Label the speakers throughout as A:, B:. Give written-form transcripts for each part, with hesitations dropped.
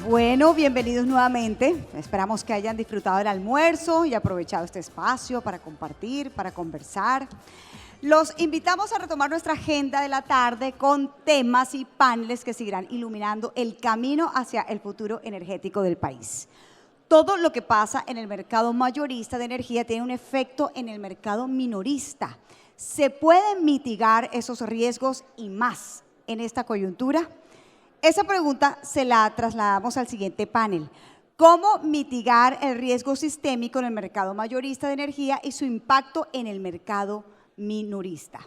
A: Bueno, bienvenidos nuevamente. Esperamos que hayan disfrutado del almuerzo y aprovechado este espacio para compartir, para conversar. Los invitamos a retomar nuestra agenda de la tarde con temas y paneles que seguirán iluminando el camino hacia el futuro energético del país. Todo lo que pasa en el mercado mayorista de energía tiene un efecto en el mercado minorista. ¿Se pueden mitigar esos riesgos y más en esta coyuntura? Esa pregunta se la trasladamos al siguiente panel. ¿Cómo mitigar el riesgo sistémico en el mercado mayorista de energía y su impacto en el mercado minorista?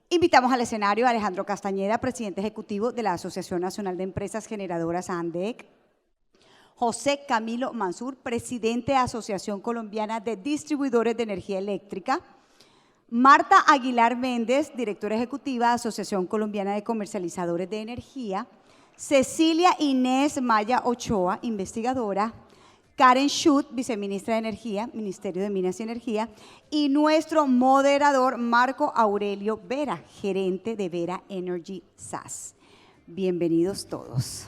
A: Invitamos al escenario a Alejandro Castañeda, presidente ejecutivo de la Asociación Nacional de Empresas Generadoras ANDEC, José Camilo Mansur, presidente de Asociación Colombiana de Distribuidores de Energía Eléctrica, Marta Aguilar Méndez, directora ejecutiva de Asociación Colombiana de Comercializadores de Energía, Cecilia Inés Maya Ochoa, investigadora, Karen Schutt, viceministra de Energía, Ministerio de Minas y Energía, y nuestro moderador Marco Aurelio Vera, gerente de Vera Energy SAS. Bienvenidos todos.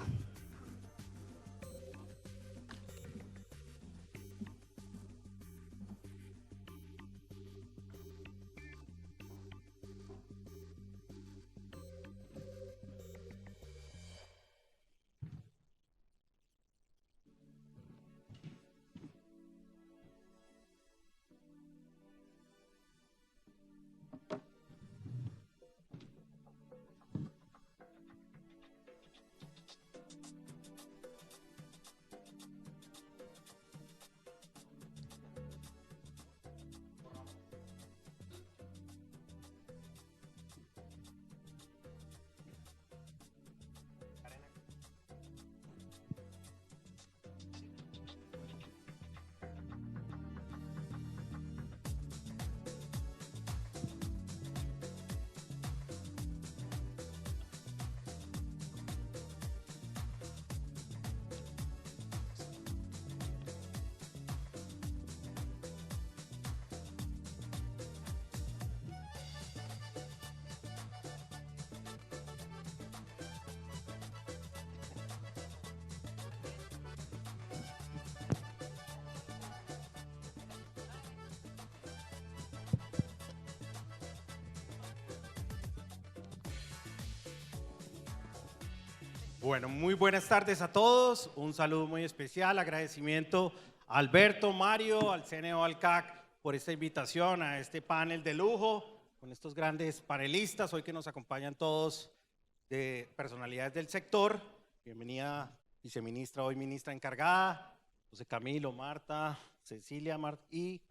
B: Bueno, muy buenas tardes a todos. Un saludo muy especial, agradecimiento a Alberto, Mario, al CNO, al CAC por esta invitación a este panel de lujo con estos grandes panelistas. Hoy que nos acompañan todos de personalidades del sector. Bienvenida, viceministra, hoy ministra encargada, José Camilo, Marta, Cecilia y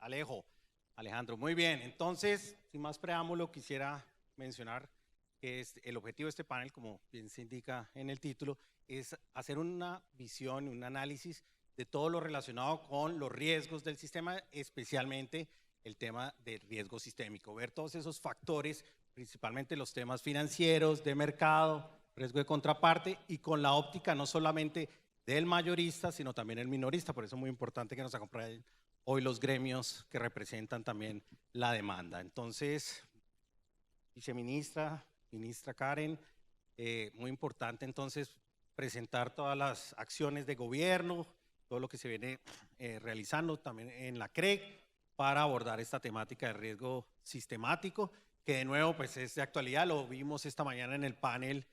B: Alejandro. Muy bien, entonces, sin más preámbulo, quisiera mencionar que el objetivo de este panel, como bien se indica en el título, es hacer una visión, un análisis de todo lo relacionado con los riesgos del sistema, especialmente el tema del riesgo sistémico, ver todos esos factores, principalmente los temas financieros, de mercado, riesgo de contraparte, y con la óptica no solamente del mayorista, sino también el minorista. Por eso es muy importante que nos acompañen hoy los gremios que representan también la demanda. Entonces, viceministra, ministra Karen, muy importante entonces presentar todas las acciones de gobierno, todo lo que se viene realizando también en la CREG para abordar esta temática de riesgo sistemático, que de nuevo pues es de actualidad. Lo vimos esta mañana en el panel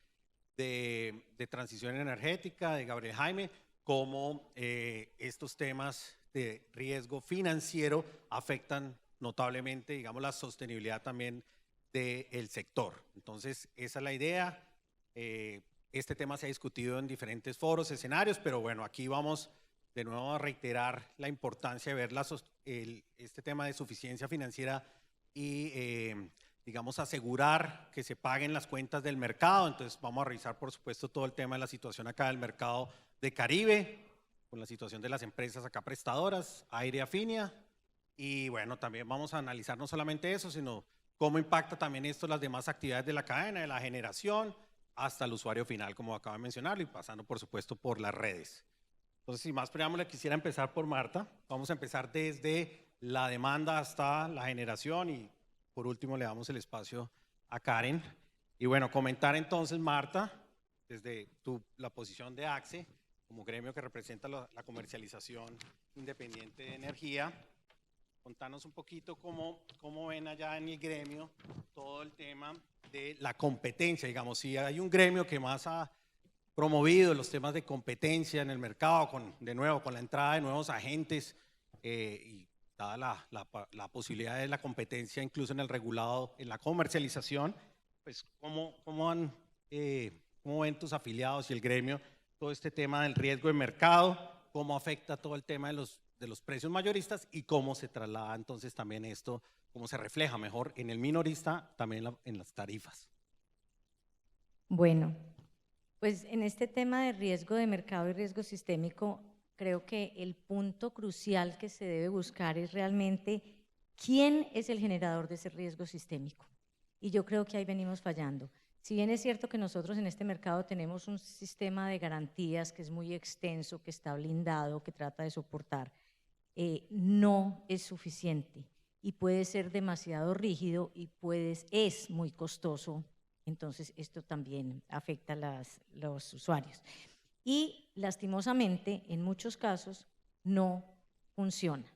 B: de transición energética de Gabriel Jaime, cómo estos temas de riesgo financiero afectan notablemente, digamos, la sostenibilidad también del sector. Entonces, esa es la idea. Este tema se ha discutido en diferentes foros, escenarios, pero bueno, aquí vamos de nuevo a reiterar la importancia de ver este tema de suficiencia financiera y, digamos, asegurar que se paguen las cuentas del mercado. Entonces, vamos a revisar, por supuesto, todo el tema de la situación acá del mercado de Caribe, con la situación de las empresas acá prestadoras, Aire Afinia, y bueno, también vamos a analizar no solamente eso, sino cómo impacta también esto las demás actividades de la cadena, de la generación, hasta el usuario final, como acabo de mencionarlo, y pasando, por supuesto, por las redes. Entonces, sin más preámbulo, quisiera empezar por Marta. Vamos a empezar desde la demanda hasta la generación y, por último, le damos el espacio a Karen. Y bueno, comentar entonces, Marta, desde la posición de ACSE, como gremio que representa la comercialización independiente de energía. Contanos un poquito cómo ven allá en el gremio todo el tema de la competencia, digamos, si hay un gremio que más ha promovido los temas de competencia en el mercado, de nuevo, con la entrada de nuevos agentes y dada la posibilidad de la competencia incluso en el regulado, en la comercialización, pues ¿cómo ven tus afiliados y el gremio todo este tema del riesgo de mercado? ¿Cómo afecta todo el tema de los precios mayoristas y cómo se traslada entonces también esto, cómo se refleja mejor en el minorista, también en las tarifas?
C: Bueno, pues en este tema de riesgo de mercado y riesgo sistémico, creo que el punto crucial que se debe buscar es realmente quién es el generador de ese riesgo sistémico. Y yo creo que ahí venimos fallando. Si bien es cierto que nosotros en este mercado tenemos un sistema de garantías que es muy extenso, que está blindado, que trata de soportar, no es suficiente y puede ser demasiado rígido y es muy costoso. Entonces esto también afecta a los usuarios. Y lastimosamente, en muchos casos, no funciona.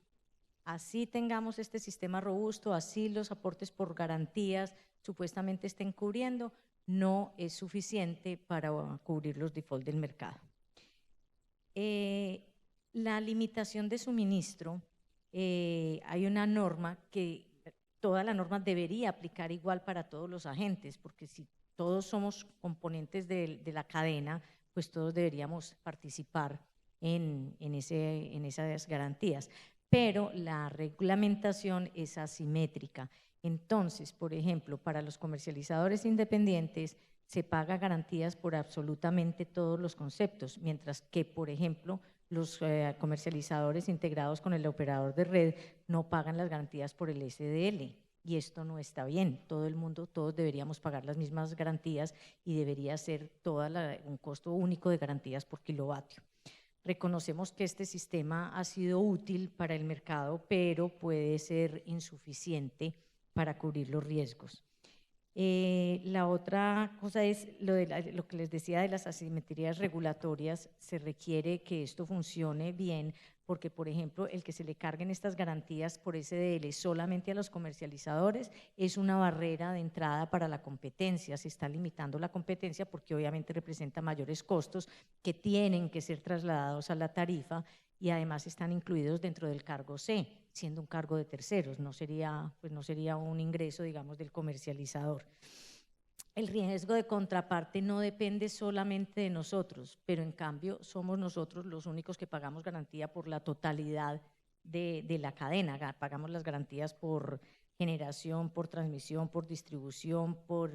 C: Así tengamos este sistema robusto, así los aportes por garantías supuestamente estén cubriendo, no es suficiente para cubrir los default del mercado. La limitación de suministro, hay una norma que toda la norma debería aplicar igual para todos los agentes, porque si todos somos componentes de la cadena, pues todos deberíamos participar en esas garantías. Pero la reglamentación es asimétrica. Entonces, por ejemplo, para los comercializadores independientes se paga garantías por absolutamente todos los conceptos, mientras que, por ejemplo, los comercializadores integrados con el operador de red no pagan las garantías por el SDL. Y esto no está bien. Todo el mundo, todos deberíamos pagar las mismas garantías y debería ser un costo único de garantías por kilovatio. Reconocemos que este sistema ha sido útil para el mercado, pero puede ser insuficiente para cubrir los riesgos. La otra cosa es lo que les decía de las asimetrías regulatorias. Se requiere que esto funcione bien porque, por ejemplo, el que se le carguen estas garantías por SDL solamente a los comercializadores es una barrera de entrada para la competencia. Se está limitando la competencia porque obviamente representa mayores costos que tienen que ser trasladados a la tarifa y además están incluidos dentro del cargo C, siendo un cargo de terceros, no sería un ingreso, digamos, del comercializador. El riesgo de contraparte no depende solamente de nosotros, pero en cambio somos nosotros los únicos que pagamos garantía por la totalidad de la cadena. Pagamos las garantías por generación, por transmisión, por distribución, por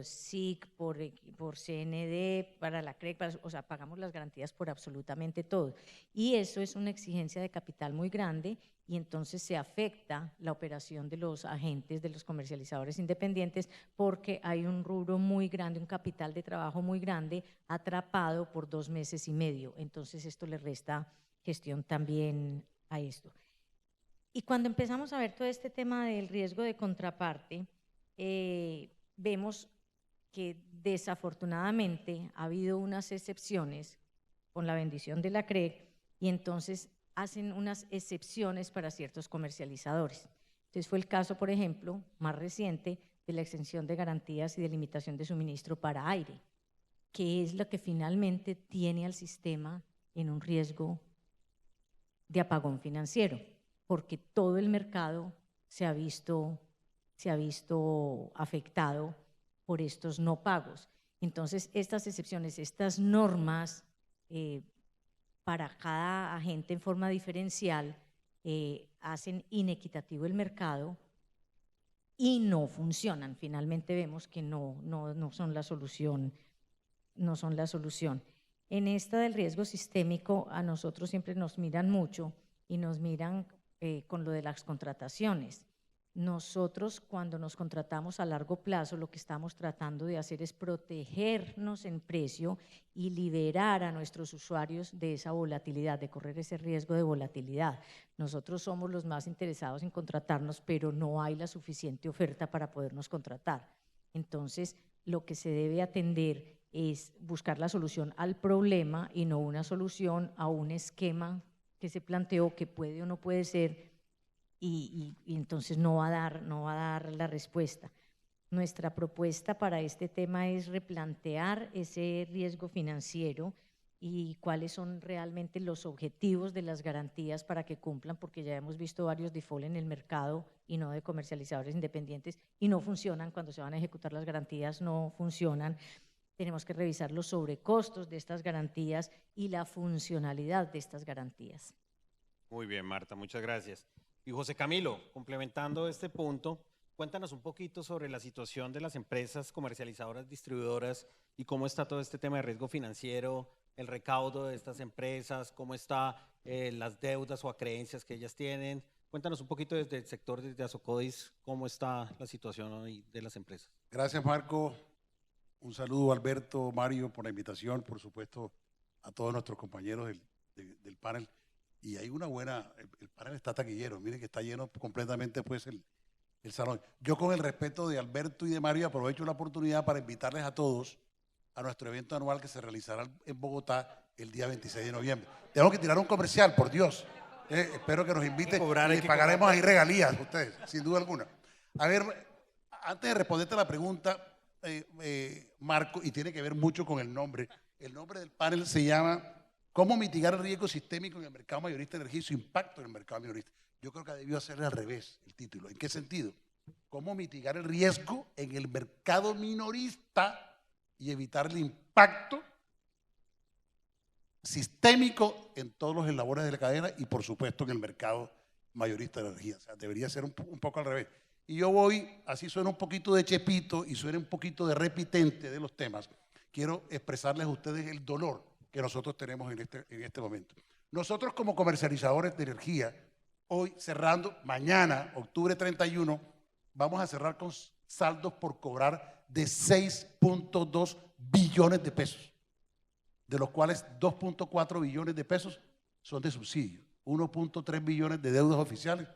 C: SIC, por CND, para la CREC, o sea, pagamos las garantías por absolutamente todo. Y eso es una exigencia de capital muy grande y entonces se afecta la operación de los agentes, de los comercializadores independientes, porque hay un rubro muy grande, un capital de trabajo muy grande atrapado por 2 meses y medio. Entonces esto le resta gestión también a esto. Y cuando empezamos a ver todo este tema del riesgo de contraparte, vemos que desafortunadamente ha habido unas excepciones con la bendición de la CREC y entonces hacen unas excepciones para ciertos comercializadores. Entonces fue el caso, por ejemplo, más reciente de la extensión de garantías y de limitación de suministro para aire, que es lo que finalmente tiene al sistema en un riesgo de apagón financiero, porque todo el mercado se ha visto afectado por estos no pagos. Entonces, estas excepciones, estas normas para cada agente en forma diferencial hacen inequitativo el mercado y no funcionan. Finalmente vemos que no son la solución, no son la solución. En esta del riesgo sistémico, a nosotros siempre nos miran mucho y nos miran con lo de las contrataciones. Nosotros, cuando nos contratamos a largo plazo, lo que estamos tratando de hacer es protegernos en precio y liberar a nuestros usuarios de esa volatilidad, de correr ese riesgo de volatilidad. Nosotros somos los más interesados en contratarnos, pero no hay la suficiente oferta para podernos contratar. Entonces, lo que se debe atender es buscar la solución al problema y no una solución a un esquema que se planteó que puede o no puede ser y entonces no va a dar la respuesta. Nuestra propuesta para este tema es replantear ese riesgo financiero y cuáles son realmente los objetivos de las garantías para que cumplan, porque ya hemos visto varios default en el mercado y no de comercializadores independientes y no funcionan. Cuando se van a ejecutar las garantías no funcionan. Tenemos que revisar los sobrecostos de estas garantías y la funcionalidad de estas garantías.
B: Muy bien, Marta, muchas gracias. Y José Camilo, complementando este punto, cuéntanos un poquito sobre la situación de las empresas comercializadoras, distribuidoras y cómo está todo este tema de riesgo financiero, el recaudo de estas empresas, cómo están las deudas o acreencias que ellas tienen. Cuéntanos un poquito desde el sector, desde Asocodis, cómo está la situación hoy de las empresas.
D: Gracias, Marco. Un saludo, Alberto, Mario, por la invitación, por supuesto, a todos nuestros compañeros del panel. Y hay una buena, el panel está taquillero, miren que está lleno completamente pues el salón. Yo, con el respeto de Alberto y de Mario, aprovecho la oportunidad para invitarles a todos a nuestro evento anual que se realizará en Bogotá el día 26 de noviembre. Tengo que tirar un comercial, por Dios. Espero que nos inviten y pagaremos ahí regalías a ustedes, sin duda alguna. A ver, antes de responderte a la pregunta, Marco, y tiene que ver mucho con el nombre del panel se llama ¿Cómo mitigar el riesgo sistémico en el mercado mayorista de energía y su impacto en el mercado mayorista? Yo creo que debió ser al revés el título. ¿En qué sentido? ¿Cómo mitigar el riesgo en el mercado minorista y evitar el impacto sistémico en todos los eslabones de la cadena y, por supuesto, en el mercado mayorista de energía? O sea, debería ser un poco al revés. Y yo voy, así suena un poquito de chepito y suena un poquito de repitente de los temas, quiero expresarles a ustedes el dolor que nosotros tenemos en este momento. Nosotros, como comercializadores de energía, hoy cerrando, mañana, octubre 31, vamos a cerrar con saldos por cobrar de 6.2 billones de pesos, de los cuales 2.4 billones de pesos son de subsidio, 1.3 billones de deudas oficiales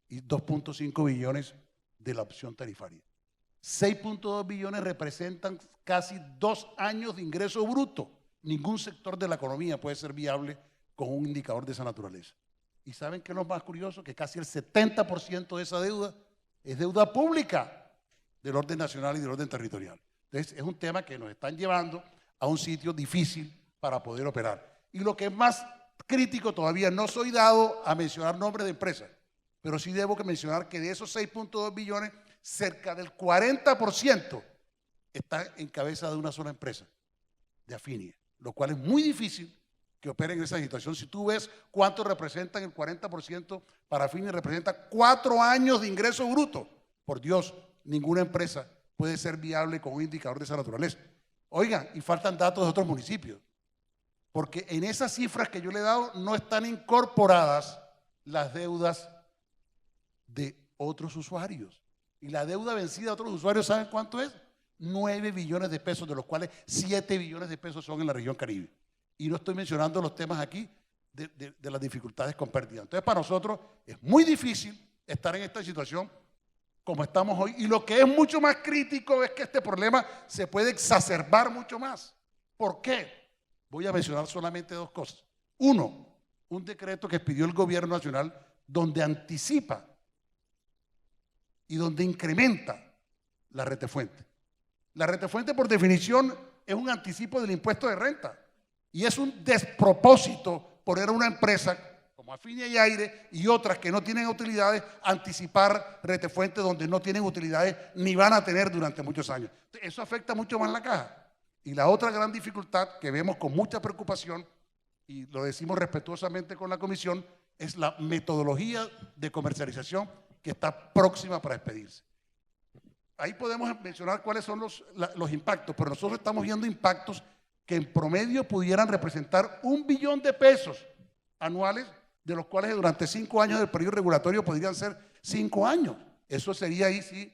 D: y 2.5 billones de la opción tarifaria. 6.2 billones representan casi 2 años de ingreso bruto. Ningún sector de la economía puede ser viable con un indicador de esa naturaleza. ¿Y saben qué es lo más curioso? Que casi el 70% de esa deuda es deuda pública del orden nacional y del orden territorial. Entonces, es un tema que nos están llevando a un sitio difícil para poder operar. Y lo que es más crítico todavía, no soy dado a mencionar nombres de empresas, pero sí debo que mencionar que de esos 6.2 billones, cerca del 40% está en cabeza de una sola empresa, de Afinia, lo cual es muy difícil que operen en esa situación. Si tú ves cuánto representan el 40%, para Afinia representa 4 años de ingreso bruto. Por Dios, ninguna empresa puede ser viable con un indicador de esa naturaleza. Oigan, y faltan datos de otros municipios, porque en esas cifras que yo le he dado no están incorporadas las deudas de otros usuarios. Y la deuda vencida de otros usuarios, ¿saben cuánto es? 9 billones de pesos, de los cuales 7 billones de pesos son en la región Caribe. Y no estoy mencionando los temas aquí de las dificultades con pérdida. Entonces, para nosotros es muy difícil estar en esta situación como estamos hoy. Y lo que es mucho más crítico es que este problema se puede exacerbar mucho más. ¿Por qué? Voy a mencionar solamente 2 cosas. Uno, un decreto que pidió el gobierno nacional donde anticipa y donde incrementa la retefuente. La retefuente, por definición, es un anticipo del impuesto de renta y es un despropósito poner a una empresa como Afinia y Aire y otras que no tienen utilidades, anticipar retefuente donde no tienen utilidades ni van a tener durante muchos años. Eso afecta mucho más la caja. Y la otra gran dificultad que vemos con mucha preocupación, y lo decimos respetuosamente con la comisión, es la metodología de comercialización que está próxima para expedirse. Ahí podemos mencionar cuáles son los impactos, pero nosotros estamos viendo impactos que en promedio pudieran representar 1 billón de pesos anuales, de los cuales durante 5 años del periodo regulatorio podrían ser 5 años. Eso sería ahí sí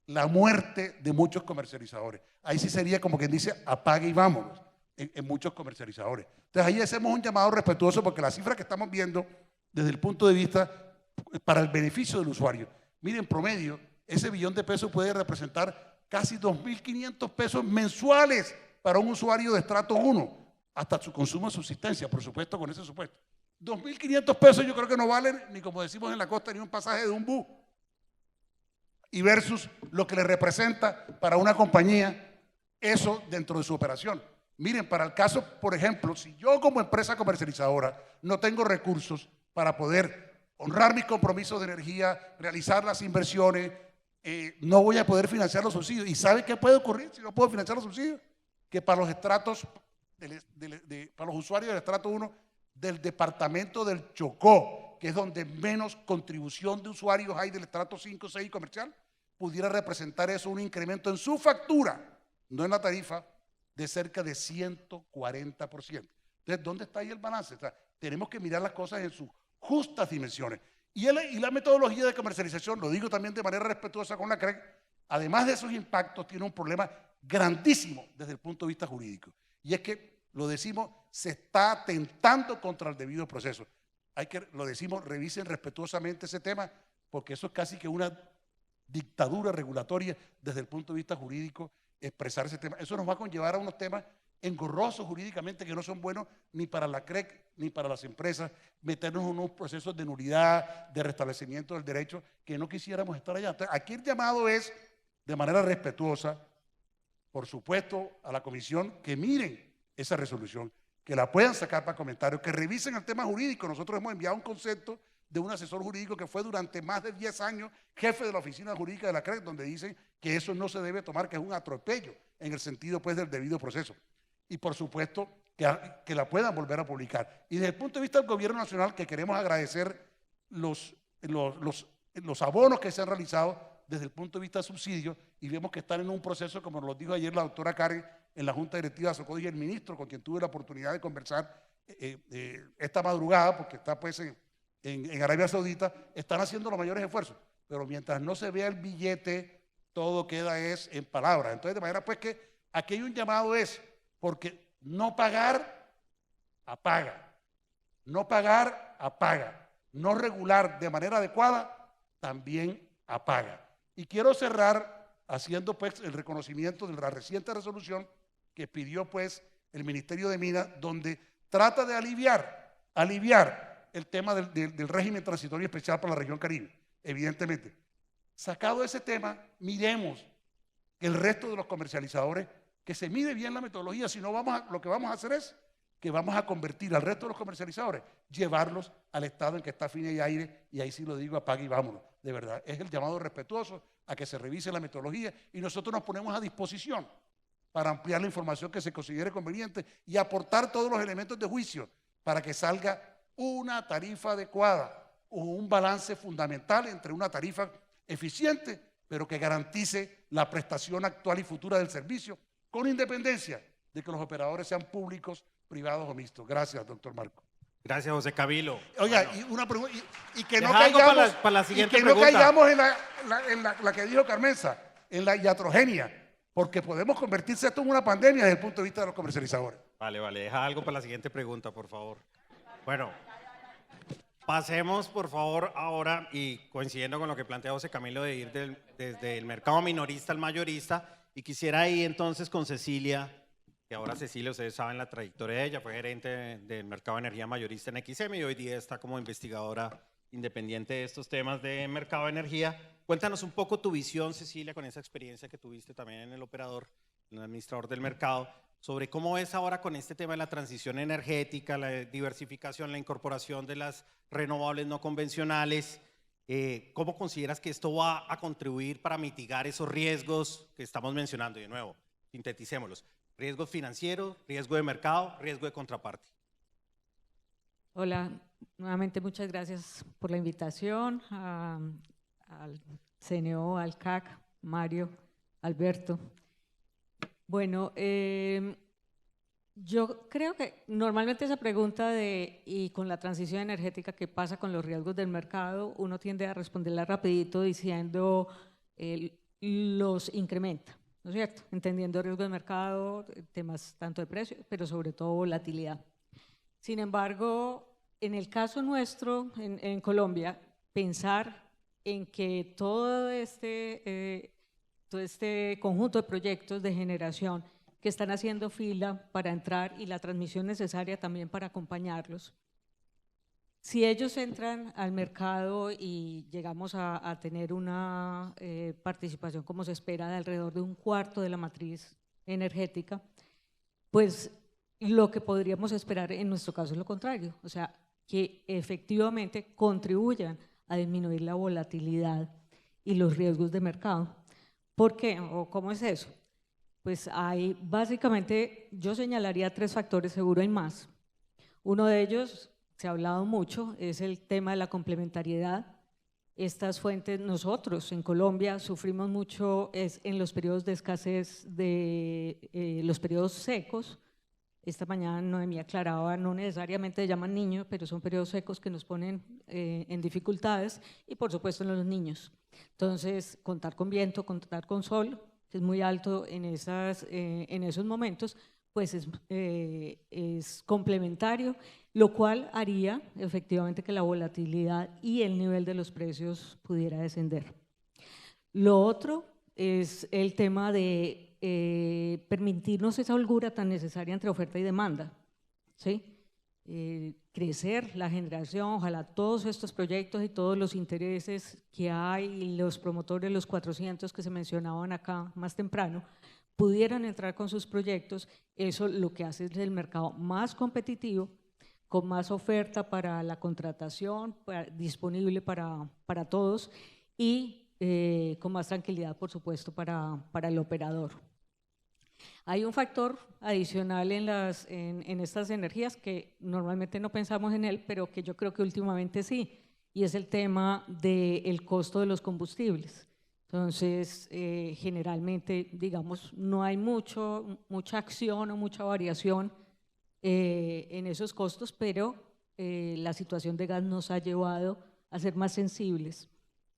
D: la muerte de muchos comercializadores. Ahí sí sería como quien dice apague y vámonos en muchos comercializadores. Entonces ahí hacemos un llamado respetuoso porque la cifra que estamos viendo desde el punto de vista para el beneficio del usuario. Miren, en promedio, ese billón de pesos puede representar casi 2.500 pesos mensuales para un usuario de estrato 1, hasta su consumo de subsistencia, por supuesto, con ese supuesto. 2.500 pesos yo creo que no valen, ni como decimos en la costa, ni un pasaje de un bus. Y versus lo que le representa para una compañía eso dentro de su operación. Miren, para el caso, por ejemplo, si yo como empresa comercializadora no tengo recursos para poder honrar mis compromisos de energía, realizar las inversiones, no voy a poder financiar los subsidios. ¿Y sabe qué puede ocurrir si no puedo financiar los subsidios? Que para los estratos, para los usuarios del estrato 1 del departamento del Chocó, que es donde menos contribución de usuarios hay del estrato 5, 6 comercial, pudiera representar eso un incremento en su factura, no en la tarifa, de cerca de 140%. Entonces, ¿dónde está ahí el balance? O sea, tenemos que mirar las cosas en sus justas dimensiones. Y la metodología de comercialización, lo digo también de manera respetuosa con la CREC, además de esos impactos, tiene un problema grandísimo desde el punto de vista jurídico. Y es que, lo decimos, se está atentando contra el debido proceso. Lo decimos, revisen respetuosamente ese tema, porque eso es casi que una dictadura regulatoria desde el punto de vista jurídico, expresar ese tema. Eso nos va a conllevar a unos temas engorrosos jurídicamente que no son buenos ni para la CREC ni para las empresas, meternos en unos procesos de nulidad, de restablecimiento del derecho, que no quisiéramos estar allá. Entonces, aquí el llamado es, de manera respetuosa, por supuesto, a la comisión, que miren esa resolución, que la puedan sacar para comentarios, que revisen el tema jurídico. Nosotros hemos enviado un concepto de un asesor jurídico que fue durante más de 10 años jefe de la oficina jurídica de la CREC, donde dicen que eso no se debe tomar, que es un atropello en el sentido pues del debido proceso. Y por supuesto que la puedan volver a publicar. Y desde el punto de vista del gobierno nacional, que queremos agradecer los abonos que se han realizado desde el punto de vista de subsidios, y vemos que están en un proceso, como nos lo dijo ayer la doctora Karen en la Junta Directiva de Socorro, y el ministro, con quien tuve la oportunidad de conversar esta madrugada, porque está pues en Arabia Saudita, están haciendo los mayores esfuerzos, pero mientras no se vea el billete, todo queda en palabras. Entonces, de manera pues que aquí hay un llamado porque no pagar, apaga. No pagar, apaga. No regular de manera adecuada, también apaga. Y quiero cerrar haciendo pues el reconocimiento de la reciente resolución que pidió pues el Ministerio de Minas, donde trata de aliviar el tema del régimen transitorio especial para la región Caribe, evidentemente. Sacado ese tema, miremos que el resto de los comercializadores, que se mide bien la metodología, si no lo que vamos a hacer es que vamos a convertir al resto de los comercializadores, llevarlos al estado en que está Fina y Aire, y ahí sí lo digo, apague y vámonos. De verdad, es el llamado respetuoso a que se revise la metodología, y nosotros nos ponemos a disposición para ampliar la información que se considere conveniente y aportar todos los elementos de juicio para que salga una tarifa adecuada o un balance fundamental entre una tarifa eficiente, pero que garantice la prestación actual y futura del servicio, con independencia de que los operadores sean públicos, privados o mixtos. Gracias, doctor Marco.
B: Gracias, José Cabilo.
D: Oiga,
B: Bueno,
D: y una pregunta, y que no
B: deja algo
D: caigamos,
B: para la siguiente
D: y que no
B: pregunta.
D: caigamos en la que dijo Carmenza, en la iatrogenia, porque podemos convertirse esto en una pandemia desde el punto de vista de los comercializadores.
B: Vale, deja algo para la siguiente pregunta, por favor. Bueno, pasemos, por favor, ahora, y coincidiendo con lo que plantea José Camilo, de ir desde el mercado minorista al mayorista, y quisiera ir entonces con Cecilia, que ahora Cecilia, ustedes saben la trayectoria de ella, fue gerente del mercado de energía mayorista en XM y hoy día está como investigadora independiente de estos temas de mercado de energía. Cuéntanos un poco tu visión, Cecilia, con esa experiencia que tuviste también en el operador, en el administrador del mercado, sobre cómo es ahora con este tema de la transición energética, la diversificación, la incorporación de las renovables no convencionales. ¿Cómo consideras que esto va a contribuir para mitigar esos riesgos que estamos mencionando? Y de nuevo, sinteticémoslos. Riesgos financieros, riesgo de mercado, riesgo de contraparte.
E: Hola, nuevamente muchas gracias por la invitación al CNO, al CAC, Mario, Alberto. Bueno, yo creo que normalmente esa pregunta y con la transición energética, ¿qué pasa con los riesgos del mercado? Uno tiende a responderla rapidito diciendo los incrementa, ¿no es cierto? Entendiendo riesgo de mercado, temas tanto de precio, pero sobre todo volatilidad. Sin embargo, en el caso nuestro, en Colombia, pensar en que todo este todo este conjunto de proyectos de generación que están haciendo fila para entrar y la transmisión necesaria también para acompañarlos. Si ellos entran al mercado y llegamos a tener una participación como se espera de alrededor de un cuarto de la matriz energética, pues lo que podríamos esperar en nuestro caso es lo contrario, o sea, que efectivamente contribuyan a disminuir la volatilidad y los riesgos de mercado. ¿Por qué? ¿O cómo es eso? Pues hay básicamente, yo señalaría 3 factores, seguro hay más. Uno de ellos, se ha hablado mucho, es el tema de la complementariedad. Estas fuentes, nosotros en Colombia sufrimos mucho en los periodos de escasez de los periodos secos. Esta mañana Noemí aclaraba, no necesariamente se llaman niños, pero son periodos secos que nos ponen en dificultades y por supuesto en los niños. Entonces, contar con viento, contar con sol, que es muy alto en esos momentos, pues es complementario, lo cual haría efectivamente que la volatilidad y el nivel de los precios pudiera descender. Lo otro es el tema de permitirnos esa holgura tan necesaria entre oferta y demanda, ¿sí? Crecer la generación, ojalá todos estos proyectos y todos los intereses que hay y los promotores, los 400 que se mencionaban acá más temprano, pudieran entrar con sus proyectos. Eso lo que hace es el mercado más competitivo, con más oferta para la contratación, disponible para todos y con más tranquilidad, por supuesto, para el operador. Hay un factor adicional en estas energías que normalmente no pensamos en él, pero que yo creo que últimamente sí, y es el tema del costo de los combustibles. Entonces, generalmente, digamos, no hay mucha acción o mucha variación en esos costos, pero la situación de gas nos ha llevado a ser más sensibles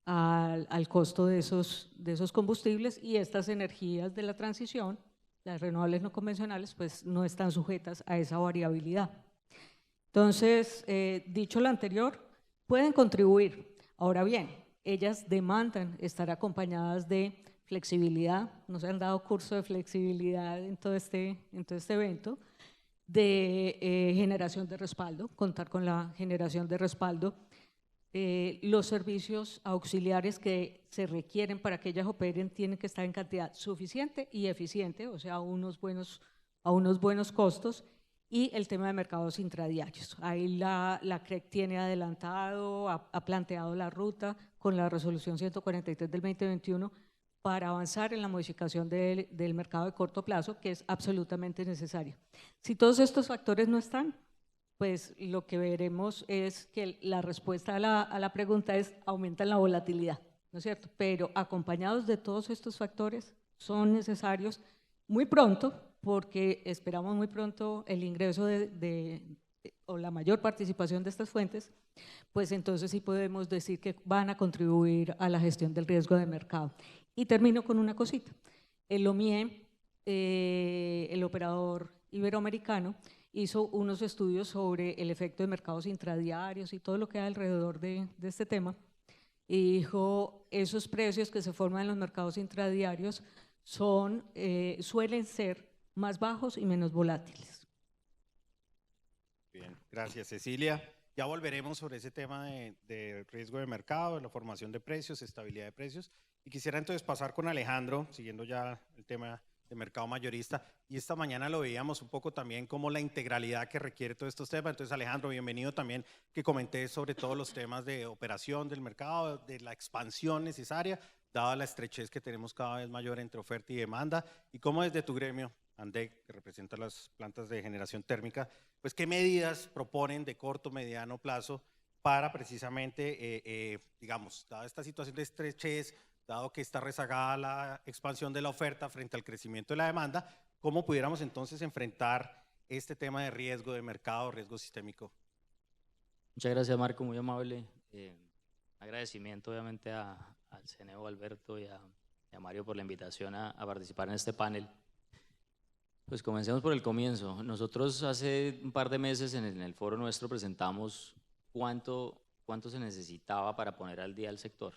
E: al costo de esos combustibles, y estas energías de la transición, las renovables no convencionales, pues no están sujetas a esa variabilidad. Entonces, dicho lo anterior, pueden contribuir. Ahora bien, ellas demandan estar acompañadas de flexibilidad, nos han dado curso de flexibilidad en todo este evento, de generación de respaldo, contar con la generación de respaldo, los servicios auxiliares que se requieren para que ellas operen tienen que estar en cantidad suficiente y eficiente, o sea, a unos buenos costos, y el tema de mercados intradiarios. Ahí la CREC tiene adelantado, ha planteado la ruta con la resolución 143 del 2021 para avanzar en la modificación del mercado de corto plazo, que es absolutamente necesario. Si todos estos factores no están, pues lo que veremos es que la respuesta a la pregunta es aumentan la volatilidad, ¿no es cierto? Pero acompañados de todos estos factores son necesarios muy pronto, porque esperamos muy pronto el ingreso o la mayor participación de estas fuentes, pues entonces sí podemos decir que van a contribuir a la gestión del riesgo de mercado. Y termino con una cosita. El OMIE, el operador iberoamericano, hizo unos estudios sobre el efecto de mercados intradiarios y todo lo que hay alrededor de este tema, y dijo, esos precios que se forman en los mercados intradiarios suelen ser más bajos y menos volátiles.
B: Bien, gracias Cecilia. Ya volveremos sobre ese tema de riesgo de mercado, de la formación de precios, estabilidad de precios. Y quisiera entonces pasar con Alejandro, siguiendo ya el tema de mercado mayorista. Y esta mañana lo veíamos un poco también como la integralidad que requiere todos estos temas. Entonces, Alejandro, bienvenido también, que comenté sobre todos los temas de operación del mercado, de la expansión necesaria, dada la estrechez que tenemos cada vez mayor entre oferta y demanda. Y cómo desde tu gremio, ANDEC, que representa las plantas de generación térmica, pues qué medidas proponen de corto, mediano plazo para precisamente, digamos, dada esta situación de estrechez, dado que está rezagada la expansión de la oferta frente al crecimiento de la demanda, ¿cómo pudiéramos entonces enfrentar este tema de riesgo de mercado, riesgo sistémico?
F: Muchas gracias, Marco, muy amable. Agradecimiento obviamente al CNO Alberto y a Mario por la invitación a participar en este panel. Pues comencemos por el comienzo. Nosotros hace un par de meses en el foro nuestro presentamos cuánto se necesitaba para poner al día el sector.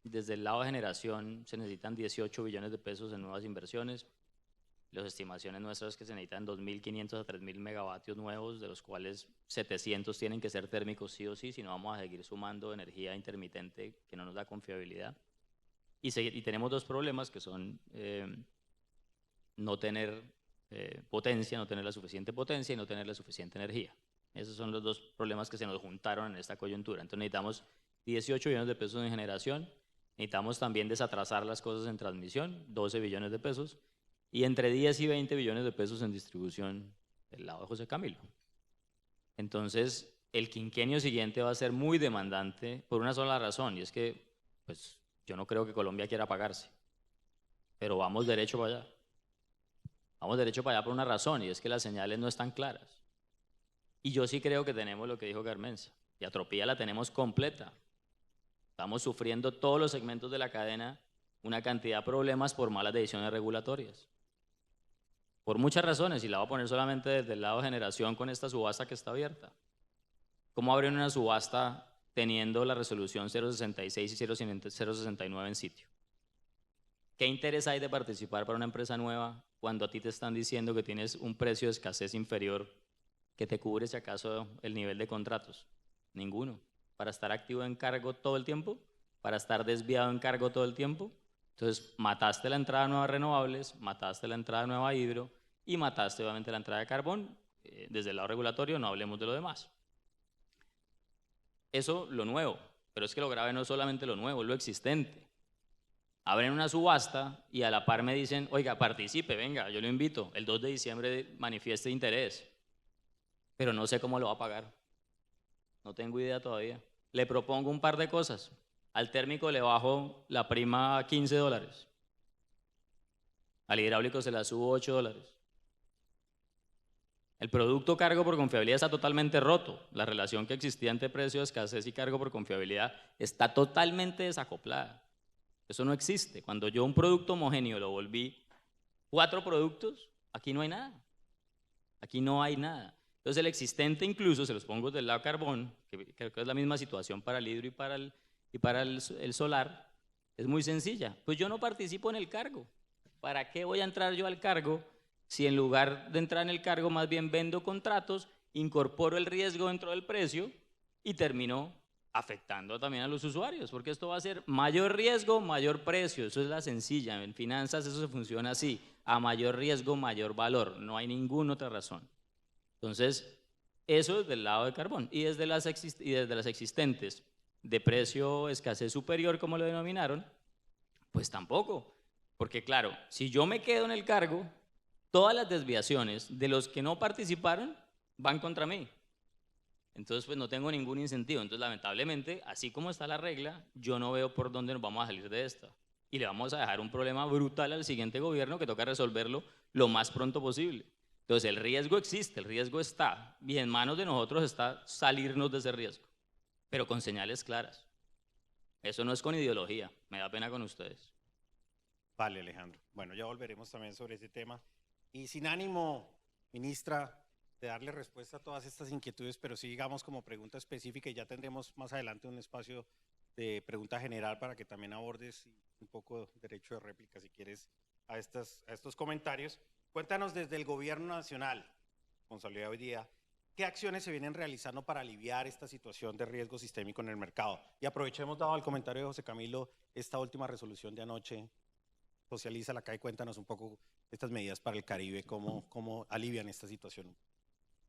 F: Desde el lado de generación se necesitan 18 billones de pesos en nuevas inversiones. Las estimaciones nuestras es que se necesitan 2.500 a 3.000 megavatios nuevos, de los cuales 700 tienen que ser térmicos sí o sí, si no vamos a seguir sumando energía intermitente que no nos da confiabilidad. Y tenemos dos problemas que son no tener potencia, no tener la suficiente potencia y no tener la suficiente energía. Esos son los dos problemas que se nos juntaron en esta coyuntura. Entonces necesitamos 18 billones de pesos en generación, necesitamos también desatrasar las cosas en transmisión, 12 billones de pesos, y entre 10 y 20 billones de pesos en distribución del lado de José Camilo. Entonces, el quinquenio siguiente va a ser muy demandante por una sola razón, y es que pues, yo no creo que Colombia quiera pagarse, pero vamos derecho para allá. Vamos derecho para allá por una razón, y es que las señales no están claras. Y yo sí creo que tenemos lo que dijo Carmenza, y Atropía la tenemos completa. Estamos sufriendo todos los segmentos de la cadena una cantidad de problemas por malas decisiones regulatorias. Por muchas razones, y la voy a poner solamente desde el lado de generación con esta subasta que está abierta. ¿Cómo abren una subasta teniendo la resolución 066 y 069 en sitio? ¿Qué interés hay de participar para una empresa nueva cuando a ti te están diciendo que tienes un precio de escasez inferior que te cubre si acaso el nivel de contratos? Ninguno. ¿Para estar activo en cargo todo el tiempo? ¿Para estar desviado en cargo todo el tiempo? Entonces, mataste la entrada de nuevas renovables, mataste la entrada de nueva hidro y mataste obviamente la entrada de carbón. Desde el lado regulatorio no hablemos de lo demás. Eso lo nuevo, pero es que lo grave no es solamente lo nuevo, es lo existente. Abren una subasta y a la par me dicen, oiga, participe, venga, yo lo invito, el 2 de diciembre manifieste interés, pero no sé cómo lo va a pagar. No tengo idea todavía. Le propongo un par de cosas. Al térmico le bajo la prima a $15. Al hidráulico se la subo $8. El producto cargo por confiabilidad está totalmente roto. La relación que existía entre precio de escasez y cargo por confiabilidad está totalmente desacoplada. Eso no existe. Cuando yo un producto homogéneo lo volví 4 productos, aquí no hay nada. Aquí no hay nada. Entonces el existente incluso, se los pongo del lado carbón, que creo que es la misma situación para el hidro y para el solar, es muy sencilla. Pues yo no participo en el cargo. ¿Para qué voy a entrar yo al cargo si en lugar de entrar en el cargo más bien vendo contratos, incorporo el riesgo dentro del precio y termino afectando también a los usuarios? Porque esto va a ser mayor riesgo, mayor precio. Eso es la sencilla. En finanzas eso se funciona así. A mayor riesgo, mayor valor. No hay ninguna otra razón. Entonces, eso es del lado de carbón. Y desde las existentes de precio escasez superior, como lo denominaron, pues tampoco. Porque claro, si yo me quedo en el cargo, todas las desviaciones de los que no participaron van contra mí. Entonces, pues no tengo ningún incentivo. Entonces, lamentablemente, así como está la regla, yo no veo por dónde nos vamos a salir de esta. Y le vamos a dejar un problema brutal al siguiente gobierno que toca resolverlo lo más pronto posible. Entonces, el riesgo existe, el riesgo está, y en manos de nosotros está salirnos de ese riesgo, pero con señales claras. Eso no es con ideología, me da pena con ustedes.
B: Vale, Alejandro. Bueno, ya volveremos también sobre ese tema. Y sin ánimo, ministra, de darle respuesta a todas estas inquietudes, pero sí digamos como pregunta específica, y ya tendremos más adelante un espacio de pregunta general para que también abordes un poco derecho de réplica, si quieres, a estos comentarios. Cuéntanos desde el gobierno nacional, responsabilidad hoy día, ¿qué acciones se vienen realizando para aliviar esta situación de riesgo sistémico en el mercado? Y aprovechemos, dado el comentario de José Camilo, esta última resolución de anoche, socialízala acá y cuéntanos un poco estas medidas para el Caribe, cómo alivian esta situación.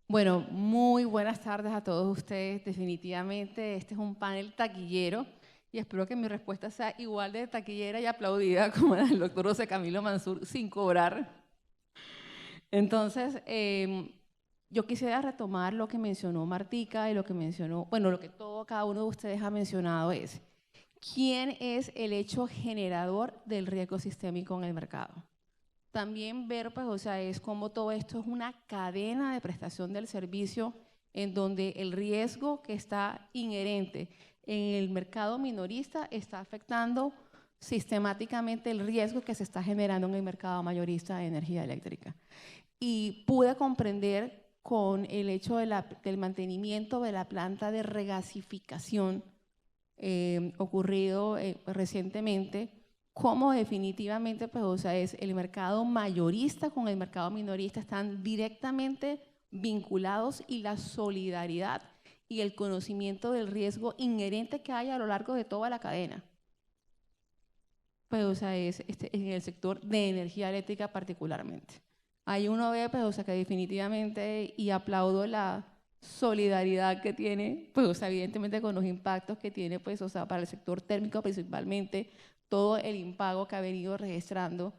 G: Bueno, muy buenas tardes a todos ustedes. Definitivamente este es un panel taquillero y espero que mi respuesta sea igual de taquillera y aplaudida como la del doctor José Camilo Mansur, sin cobrar. Entonces, yo quisiera retomar lo que mencionó Martica y lo que mencionó, bueno, lo que cada uno de ustedes ha mencionado es, ¿quién es el hecho generador del riesgo sistémico en el mercado? También ver, pues, o sea, es como todo esto es una cadena de prestación del servicio en donde el riesgo que está inherente en el mercado minorista está afectando sistemáticamente el riesgo que se está generando en el mercado mayorista de energía eléctrica. Y pude comprender con el hecho del mantenimiento de la planta de regasificación ocurrido recientemente, cómo definitivamente pues, o sea, es el mercado mayorista con el mercado minorista están directamente vinculados y la solidaridad y el conocimiento del riesgo inherente que hay a lo largo de toda la cadena. Pues, o sea, es en el sector de energía eléctrica particularmente. Ahí uno ve, pues, o sea, que definitivamente, y aplaudo la solidaridad que tiene, pues, o sea, evidentemente con los impactos que tiene, pues, o sea, para el sector térmico principalmente, todo el impago que ha venido registrando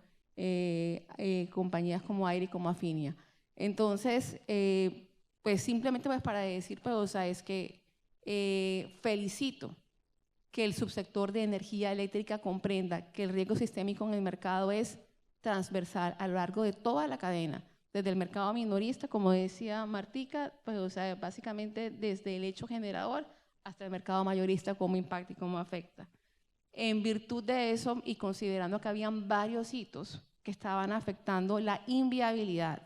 G: compañías como Aire y como Afinia. Entonces, pues simplemente pues para decir, pues, o sea, es que felicito que el subsector de energía eléctrica comprenda que el riesgo sistémico en el mercado es transversal a lo largo de toda la cadena, desde el mercado minorista, como decía Martica, pues, o sea, básicamente desde el hecho generador hasta el mercado mayorista, cómo impacta y cómo afecta. En virtud de eso, y considerando que habían varios hitos que estaban afectando la inviabilidad